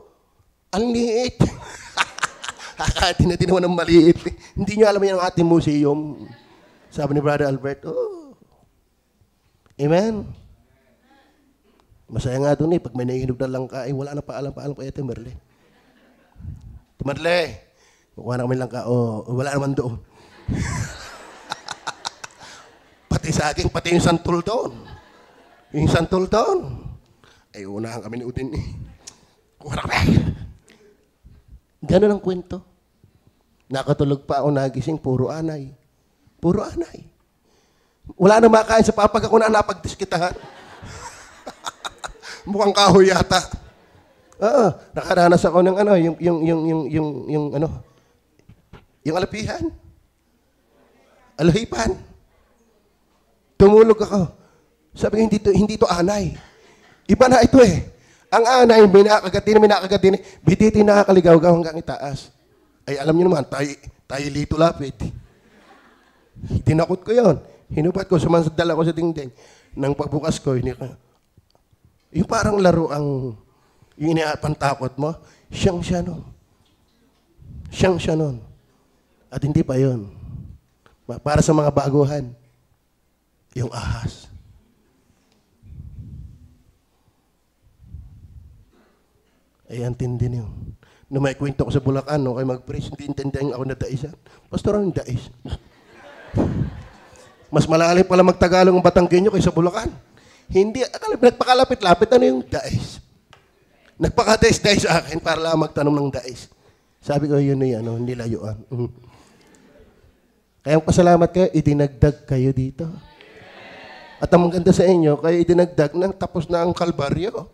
Ang liit. Akati na din naman ng maliit. Hindi nyo alam yan ang ating museum. Sabi ni Brother Albert, oh. Amen? Masaya nga doon eh. Pag may naihinog na lang ka, wala na paalam pa ito, Merle. Merle, kukuha na kami lang ka. Oh, wala naman doon. Pati sa akin, pati yung santol doon. Yung santol doon. Ay, unahan kami ni Udin eh. Kuha na kami. Ganun ang kwento. Nakatulog pa ako nagising, puro anay. Puro anay. Wala na makain sa papag ako na napagdiskitahan. Mukhang kahoy yata. Oo, nakaranas ako ng ano, yung alapihan. Alahipan. Tumulog ako. Sabi ko, hindi to anay. Iba na ito eh. Ang anay, may nakakagat din. Bititi nakakaligaw-gaw hanggang itaas. Ay, alam niyo naman, tayo lito lapit. Tinakot ko yon. Hinupat ko, sumansdala ko sa dingding. Nang pagbukas ko, yung parang laro ang, yung iniapantakot mo, siyang siya nun. Siyang siya nun. At hindi pa yon. Para sa mga baguhan, yung ahas. Ay, antindi niyo. Nung may kwento ko sa Bulacan, no, kayo mag-preach, hindi intindihan ako na daisan. Pastor, ang dais. Mas malalim pala magtagalog ang Batanggenyo kaysa Bulacan. Hindi, nagpakalapit-lapit, ano yung dais? Nagpakadais-dais sa akin para lang magtanong ng dais. Sabi ko, yun na yan, hindi layuan. Kaya pasalamat kayo, idinagdag kayo dito. At ang maganda sa inyo, kayo idinagdag nang tapos na ang kalbaryo.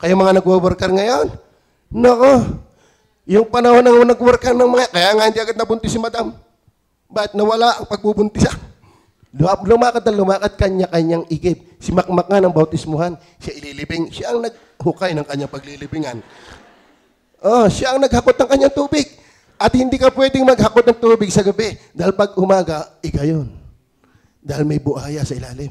Kaya mga nag-worker ngayon, nako, yung panahon ng nag-worker ng mga, kaya nga hindi agad nabuntis si Madam. Ba't nawala ang pagbubuntisan? Lumakad kanya-kanyang igib. Si Makmak nga ng bautismuhan, siya ililibing, siya ang naghukay ng kanyang paglilibingan. Oh, siya ang naghakot ng kanyang tubig. At hindi ka pwedeng maghakot ng tubig sa gabi. Dahil pag umaga, igayon. Dahil may buhaya sa ilalim.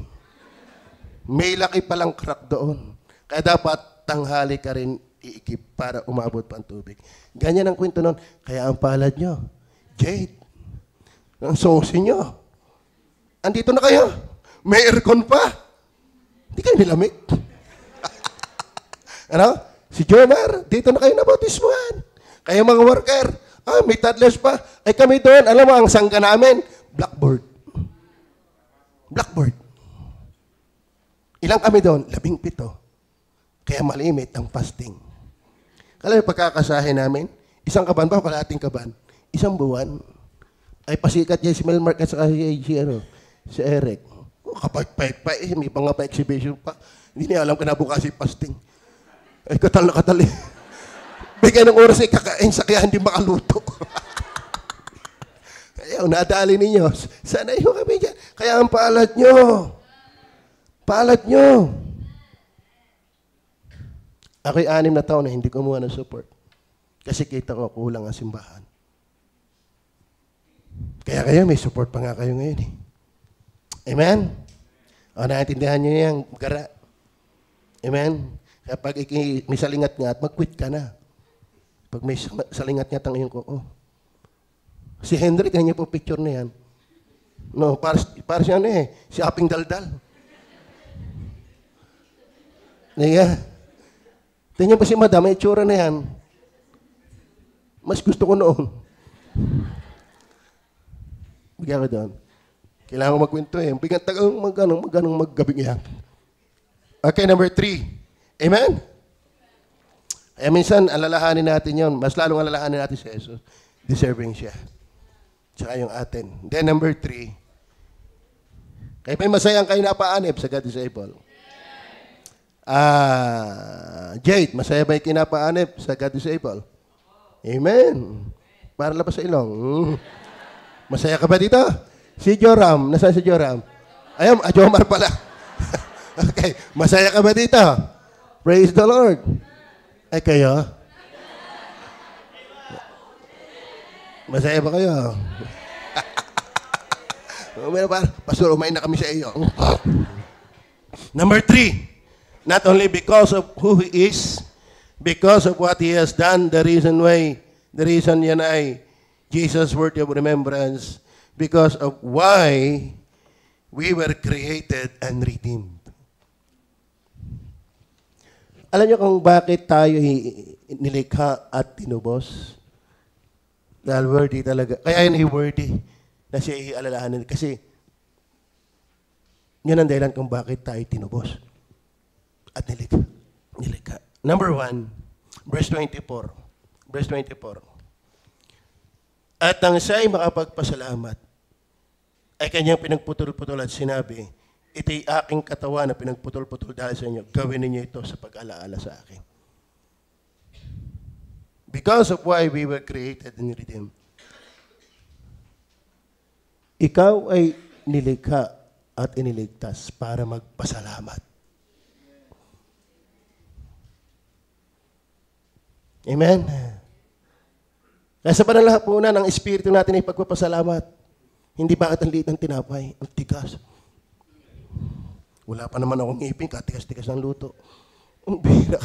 May laki palang crack doon. Kaya dapat tanghali ka rin iikip para umabot pa ang tubig. Ganyan ang kwento nun. Kaya ang palad nyo, Jade, ang sosi nyo, andito na kayo. May aircon pa. Hindi kayo nilamig. Ano? Si Jomar, dito na kayo nabautismuhan. Kayo mga worker, may toddlers pa. Ay kami doon, alam mo, ang sangga namin, blackboard. Blackboard. Ilang kami doon? 17. Kaya malimit ang fasting. Kala yung pagkakasahin namin, isang kaban ba o kalahating kaban? Isang buwan. Ay pasikat niya si Melmark at saka si Eric. Kapag may mga pa-exhibition pa. Hindi niya alam kinabukas yung fasting. Ay katal na katal eh. Bigyan ng oras ay kakain sa kaya hindi makaluto. Kaya nadali ninyo. Sana yung kami dyan. Kaya ang palad nyo. Palad nyo. Ako'y 6 na taon na hindi kumuha ng support. Kasi kita ko, kulang ang simbahan. Kaya kayo, may support pa nga kayo ngayon eh. Amen? O, naintindihan nyo yan, gara. Amen? Kapag may salingat nga at mag-quit ka na. Pag may salingat nga ang iyong kuko. Si Henry, ganyan po picture na yan. No, para siya si Aping Daldal. Niya. Tingnan pa si Madam, may itsura na yan. Mas gusto ko noon. Bigyan ko doon. Kailangan ko magkwento eh. Bigyan tagal maggabing yan. Okay, number 3. Amen? Kaya minsan, alalahanin natin yon. Mas lalong alalahanin natin si Jesus. Deserving siya. Tsaka yung atin. Then number 3, kaya may masayang kayo napaanib sa God is able. Jade, masaya ba yung kinapaanib sa God is able? Amen. Para labas sa ilong. Masaya ka ba dito? Si Joram. Nasaan si Joram? Ayun, Jomar pala. Okay. Masaya ka ba dito? Praise the Lord. Ay kayo? Masaya ba kayo? Pastor, umain na kami sa iyo. Number 3, not only because of who He is, because of what He has done, the reason yan ay Jesus worthy of remembrance, because of why we were created and redeemed. Alam niyo kung bakit tayo nilikha at tinubos? Dahil worthy talaga. Kaya yun worthy na siya ialalahanin. Kasi yun ang dahilan kung bakit tayo tinubos at nilikha. Number 1, verse 24. Verse 24. At ang siya'y makapagpasalamat, ay kanyang pinagputol-putol at sinabi, ito'y aking katawan na pinagputol-putol dahil sa inyo. Gawin ninyo ito sa pag-alaala sa akin. Because of why we were created and redeemed. Ikaw ay nilikha at iniligtas para magpasalamat. Amen? Kaya sa panalahapunan, ang espiritu natin ay pagpapasalamat. Hindi bakit ang liit ng tinapay, ang tigas. Wala pa naman akong ngipin, katigas-tigas ng luto. Ang bira.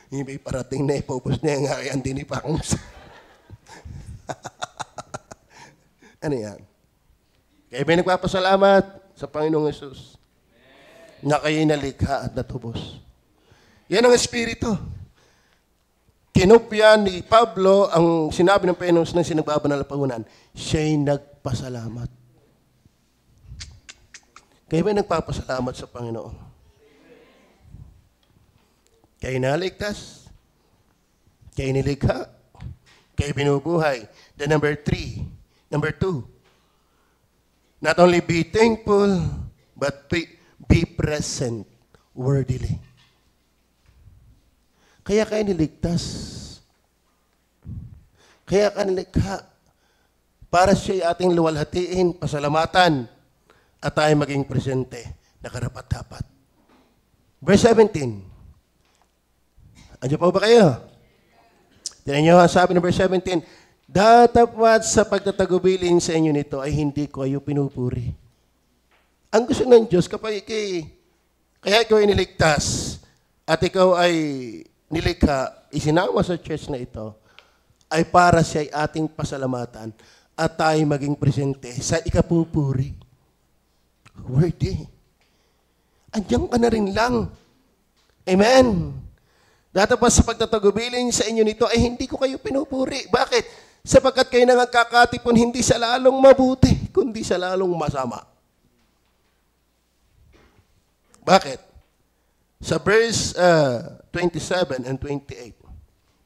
May parating na ipopos niya nga kaya hindi ni Pangs. Ano yan? Kaya may nagpapasalamat sa Panginoong Yesus na kayo nalikha at natubos. Yan ang espiritu. Kinopya ni Pablo ang sinabi ng Panginoon ng sinagbabanal na pahunan. Siya'y nagpasalamat. Kaya may nagpapasalamat sa Panginoon. Kaya naligtas, kaya nilikha, kaya binubuhay. Then number 2, not only be thankful, but be present worthily. Kaya kayo niligtas. Kaya ka nilikha para siya ating luwalhatiin, pasalamatan, at tayo maging presente na karapat-dapat. Verse 17. Andiyan pa ba kayo? Tignan niyo ang sabi ng verse 17, datapwat sa pagtatagubilin sa inyo nito ay hindi ko kayo pinupuri. Ang gusto ng Diyos kapag kaya ikaw ay niligtas at ikaw ay nilikha, isinama sa church na ito, ay para siya ay ating pasalamatan at tayo maging presente sa ikapupuri. Worthy. Andiyan ka na rin lang. Amen. Datapwat sa pagtatagubilin sa inyo nito ay hindi ko kayo pinupuri. Bakit? Sapagkat kayo nang kakatipon hindi sa lalong mabuti, kundi sa lalong masama. Bakit? Sa verse 27 and 28.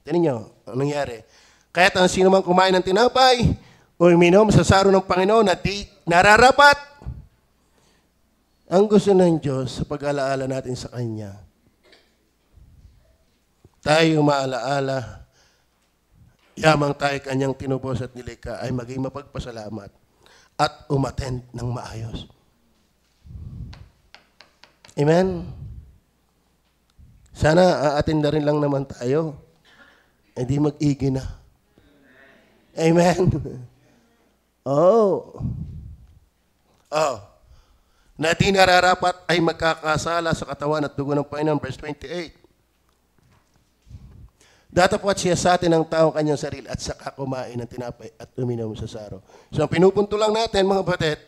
Tignan nyo, anong nangyari? Kaya't ang sino man kumain ng tinapay o uminom sa saro ng Panginoon na di nararapat, ang gusto ng Diyos sa pag-alaala natin sa Kanya, tayo maalaala, yamang tayo Kanyang tinubos at nilikha ay maging mapagpasalamat at umattend ng maayos. Amen? Sana aattend na rin lang naman tayo. Hindi mag-igi na. Amen? Oh. Na di nararapat ay magkakasala sa katawan at dugo ng Panginoon. Verse 28. Datapwat siya sa atin ang tao kanyang sarili at saka kumain ng tinapay at uminom sa saro. So, ang pinupunto lang natin, mga batet,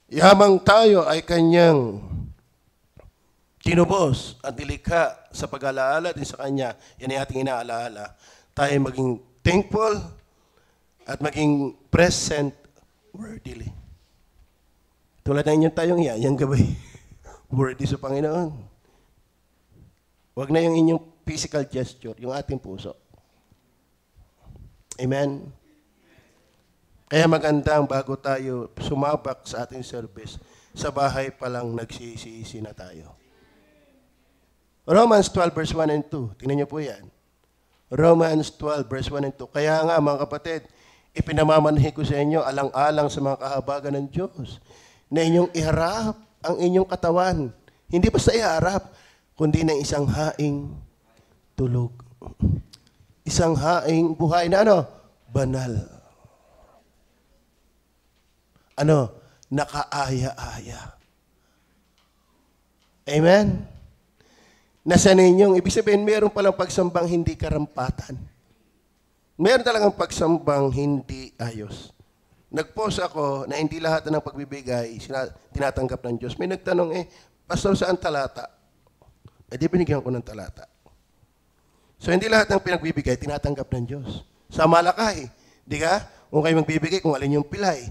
yamang tayo ay kanyang tinubos at nilikha sa pag-alaala din sa Kanya, yan ay ating inaalaala, tayo maging thankful at maging present worthily. Tulad na inyong tayong yan, yung gabay, worthy sa Panginoon. Huwag na yung inyong physical gesture, yung ating puso. Amen? Kaya magandang bago tayo sumabak sa ating service, sa bahay pa lang nagsisisi na tayo. Romans 12 verse 1 and 2. Tingnan niyo po yan. Romans 12 verse 1 and 2. Kaya nga mga kapatid, ipinamamanhi ko sa inyo alang-alang sa mga kahabagan ng Diyos na inyong iharap ang inyong katawan. Hindi basta iharap, kundi ng isang haing tulog. Isang haing buhay na ano? Banal. Ano? Nakaaya-aya. Amen? Nasa ninyong, ibig sabihin, meron palang pagsambang hindi karampatan. Meron talagang pagsambang hindi ayos. Nag-post ako na hindi lahat ng pagbibigay tinatanggap ng Diyos. May nagtanong, Pastor, saan talata? Di binigyan ko ng talata. So, hindi lahat ng pinagbibigay tinatanggap ng Diyos. Sa Malakay, di ka? Kung kayo magbibigay, kung alin yung pilay,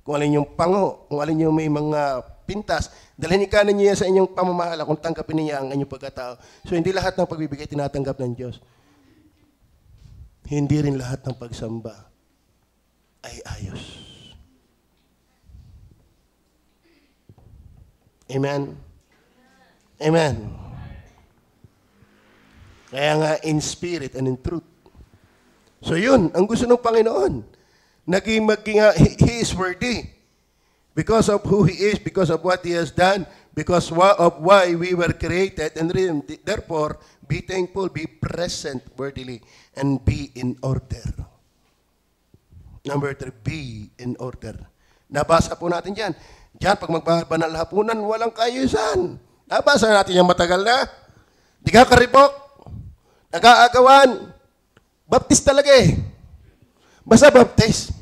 kung alin yung pango, kung alin yung may mga pintas, dalhin ikanin niya sa inyong pamamahala kung tanggapin niya ang inyong pagkatao. So, hindi lahat ng pagbibigay tinatanggap ng Diyos. Hindi rin lahat ng pagsamba ay ayos. Amen? Amen. Kaya nga, in spirit and in truth. So yun, ang gusto ng Panginoon. He is worthy. Because of who He is, because of what He has done, because of why we were created, and therefore, be thankful, be present worthily, and be in order. Number 3, be in order. Nabasa po natin dyan. Diyan, pag magbabanal hapunan, walang kayusan. Nabasa natin yung matagal na. Di ka karibok. Nag-aagawan. Baptist talaga Basta baptist.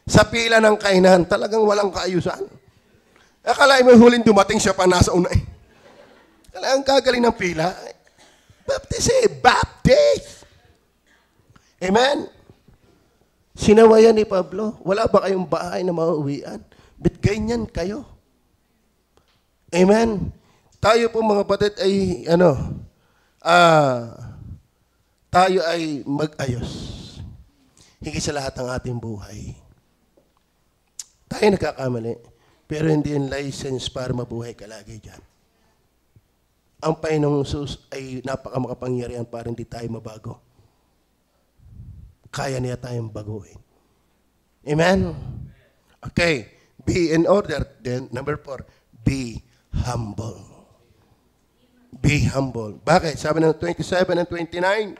Sa pila ng kainan, talagang walang kaayusan. Akala mo huling dumating siya pa nasa una Akala ang kagaling ng pila. Baptist Baptist! Amen? Sinawayan ni Pablo, wala ba kayong bahay na mauwian? Ba't ganyan kayo? Amen? Tayo po mga batid ay, tayo ay mag-ayos. Higit sa lahat ng ating buhay. Tayo nagkakamali, pero hindi yung license para mabuhay ka lagi dyan. Ang Panginoong Jesus ay napakamakapangyarihan para hindi tayo mabago. Kaya niya tayong baguhin. Amen? Okay. Be in order. Then, number 4, be humble. Be humble. Bakit? Sabi ng 27 and 29.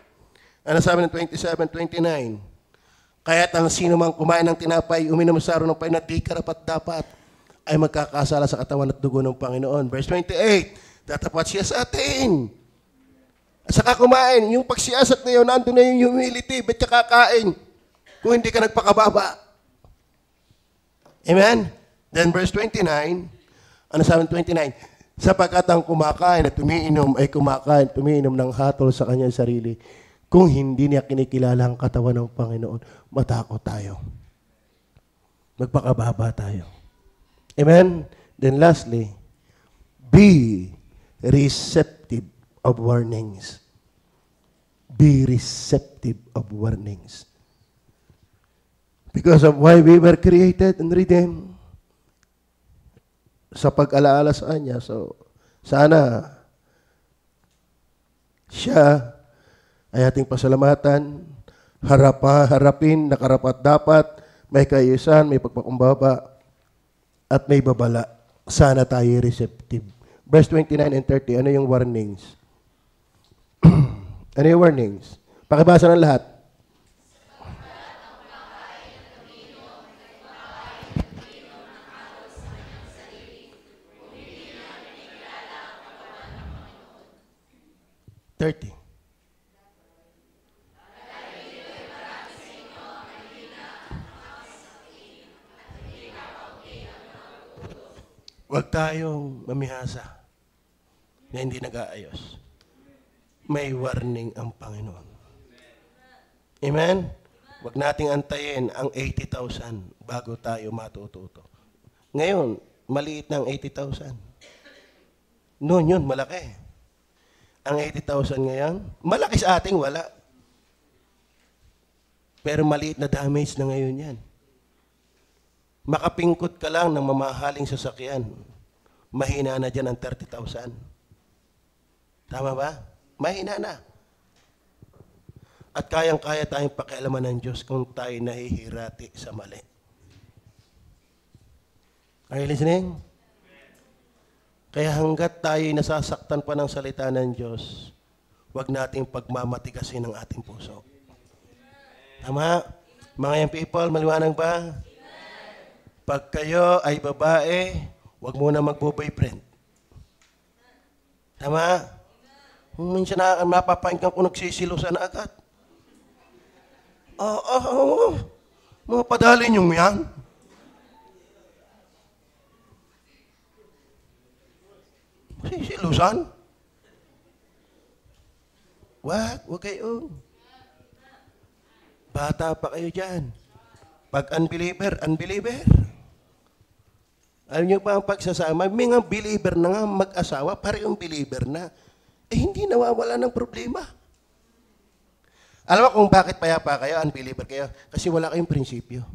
Ano sabi ng 27 and 29? Kaya't ang sino mang kumain ng tinapay, uminom sa araw ng pain na di karapat-dapat, ay magkakasala sa katawan at dugo ng Panginoon. Verse 28, tatapat siya sa atin. At saka kumain, yung pagsiyasat na yun, nandun na yung humility, ba't ka kakain kung hindi ka nagpakababa? Amen? Then verse 29, ano sabi ng 29? Sapagkat ang kumakain at tumiinom ay kumakain, tumiinom ng hatol sa kanyang sarili. Kung hindi niya kinikilala ang katawan ng Panginoon, matakot tayo. Magpakababa tayo. Amen? Then lastly, be receptive of warnings. Be receptive of warnings. Because of why we were created and redeemed. Sa pag-alaala sa Kanya. So, sana siya ay ating pasalamatan, harapin, nakarapat dapat, may kaayusan, may pagpakumbaba, at may babala. Sana tayo receptive. Verse 29 and 30, ano yung warnings? Ano yung warnings? Pakibasa ng lahat. $30. Huwag tayong mamihasa na hindi nag-aayos. May warning ang Panginoon. Amen? Huwag nating antayin ang 80,000 bago tayo matututo. Ngayon, maliit ng 80,000. Noon yun, malaki. Ang 80,000 ngayon, malaki sa ating wala. Pero maliit na damage na ngayon yan. Makapingkot ka lang ng mamahaling sasakyan. Mahina na dyan ang 30,000. Tama ba? Mahina na. At kayang-kaya tayong pakialaman ng Diyos kung tayo nahihirati sa mali. Are you listening? Kaya hanggat tayo nasasaktan pa ng salita ng Diyos, huwag nating pagmamatigasin ng ating puso. Tama? Mga young people, maliwanag ba? Pag kayo ay babae, huwag muna magbo-boyfriend. Tama? Minsan na mapapahinggan ko nagsisilusan na agad. Mga padali niyong yan. Sisilusan? Huwag kayo. Bata pa kayo dyan. Pag unbeliever. Alam niyo pa ang pagsasama, may mga believer na nga mag-asawa, parehong believer na. Hindi nawawala ng problema. Alam mo kung bakit payapa kayo, unbeliever kayo? Kasi wala kayong prinsipyo.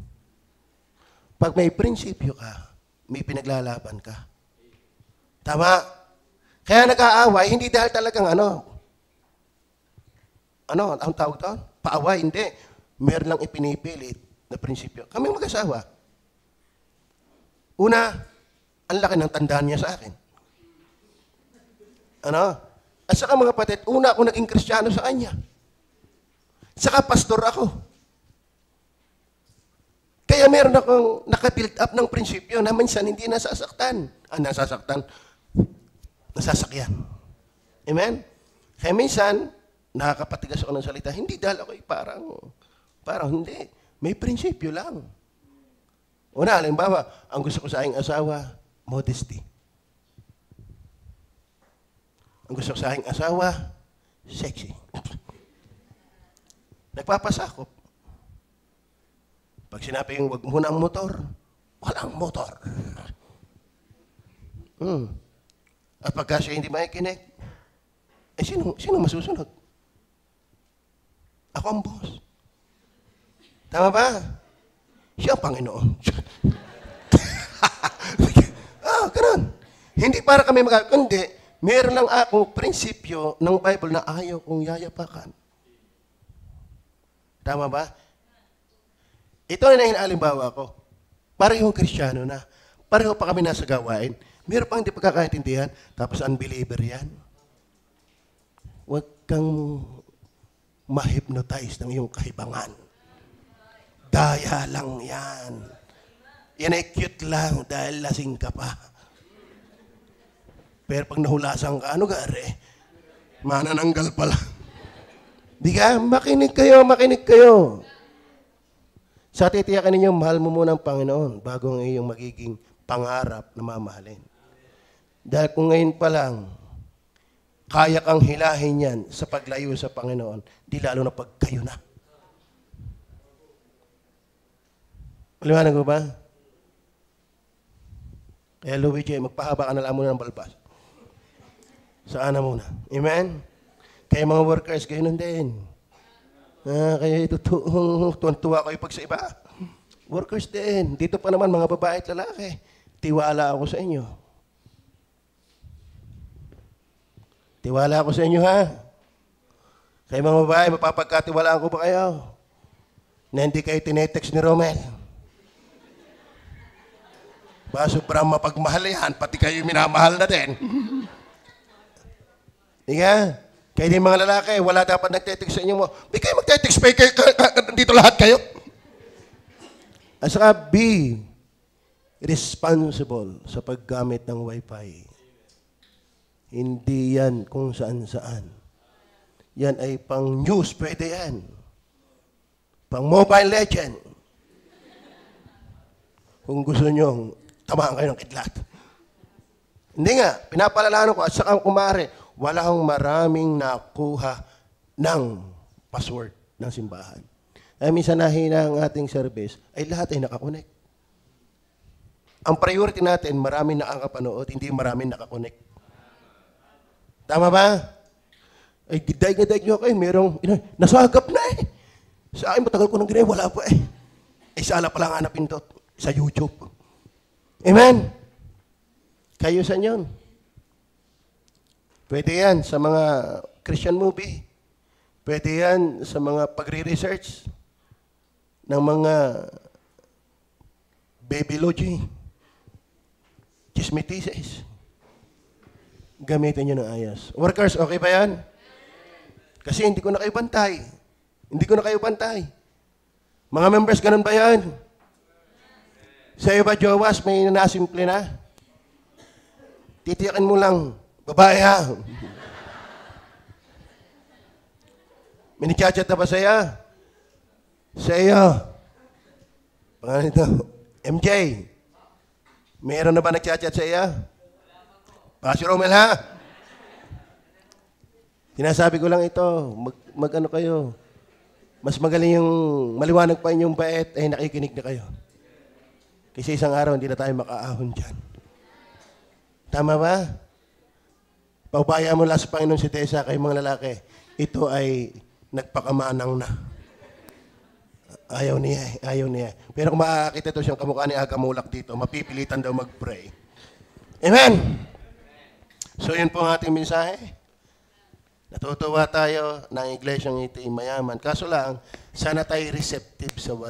Pag may prinsipyo ka, may pinaglalaban ka. Tama? Kaya nag-aaway, hindi dahil talagang ang tawag doon? Paaway, hindi. Meron lang ipinipilit na prinsipyo. Kaming mag-asawa. Una, ang laki ng tandaan niya sa akin. At saka mga kapatid, una ako naging Kristiyano sa kanya. Saka pastor ako. Kaya meron akong naka-build up ng prinsipyo na minsan hindi nasasaktan. Nasasakyan. Amen? Kaya minsan, nakakapatigas ako ng salita. Hindi dahil ako parang hindi. May prinsipyo lang. Una, halimbawa, ang gusto ko sa aking asawa, modesty. Ang gusto ko sa aking asawa, sexy. Nagpapasakop. Pag sinabi yung wag muna ang motor, walang motor. At pagka siya hindi makikinig, sino masusunod? Ako ang boss. Tama ba? Siya ang Panginoon. Ganun. Hindi para kami kundi meron lang akong prinsipyo ng Bible na ayaw kong yayapakan. Tama ba? Ito na hinahalimbawa ko. Parehong Kristiyano na. Pareho pa kami nasa gawain. Meron pang hindi pagkakaintindihan, tapos unbeliever yan. Huwag kang ma-hypnotize ng iyong kahibangan. Daya lang yan. Yan ay cute lang dahil lasing ka pa. Pero pag nahulasan ka, gare? Manananggal pala. Di ka? Makinig kayo. Sa titiyakan ninyo, mahal mo muna ang Panginoon bago ang iyong magiging pangarap na mamahalin. Dahil kung ngayon pa lang, kaya kang hilahin yan sa paglayo sa Panginoon, di lalo na pag kayo na. Maliwanag ko ba? Kaya Luigi, magpahaba ka na lang muna ng balbas. Saan na muna? Amen? Kaya mga workers, kayo nun din. Kaya tuwan-tuwa kayo pag sa iba. Workers din. Dito pa naman mga babae at lalaki. Tiwala ako sa inyo. Tiwala ako sa inyo, ha? Kaya mga babae, mapapagkatiwalaan ko ba kayo? Na hindi kayo tinetext ni Romel. Ba, sobrang mapagmahal yan, pati kayo minamahal na din. Diga? Kaya din mga lalaki, wala dapat nagtetext sa inyo mo. Di kayo magtetext pa dito lahat kayo. At saka, be responsible sa paggamit ng Wi-Fi. Hindi yan kung saan-saan. Yan ay pang news, pwede yan. Pang Mobile Legend. Kung gusto nyo, tamaan kayo ng kidlat. Hindi nga, pinapalalaan ko at saka kumare, wala akong maraming nakuha ng password ng simbahan. Ay minsan nahina ang ating service, ay lahat ay nakakonek. Ang priority natin, maraming nakakapanood, hindi maraming nakakonek. Tama ba? Ay, daig nyo kayo. Merong, nasagap na eh. Sa akin, matagal ko nang ginaya, wala pa eh. Ay, sala pa lang hanapin to sa YouTube. Amen? Kayo sa inyon. Pwede yan sa mga Christian movie. Pwede yan sa mga pagre-research ng mga babylogy, chismetises. Gamitin nyo ng ayos. Workers, okay ba yan? Kasi hindi ko na kayo bantay. Hindi ko na kayo bantay. Mga members, ganun ba yan? Sa iyo ba, jowas, may nanasimple na? Titiyakin mo lang, babae ha? May nagchat-chat na ba sa iyo? Sa iyo? Pangalan ito, MJ. Mayroon na ba nagchat-chat sa iyo? Si Romel ha? Sinasabi ko lang ito, mag-ano kayo. Mas magaling yung maliwanag pa inyong bait, ay nakikinig na kayo. Kasi isang araw, hindi na tayo makaahon dyan. Tama ba? Paubaya mo lang sa Panginoon si Tessa kay mga lalaki. Ito ay nagpakamanang na. Ayaw niya. Pero kung makakita ito siyang kamukha ni Aga Mulak dito, mapipilitan daw mag-pray. Amen! So yun po ang ating mensahe. Natutuwa tayo ng iglesyang ito mayaman. Kaso lang, sana tayo receptive sa word.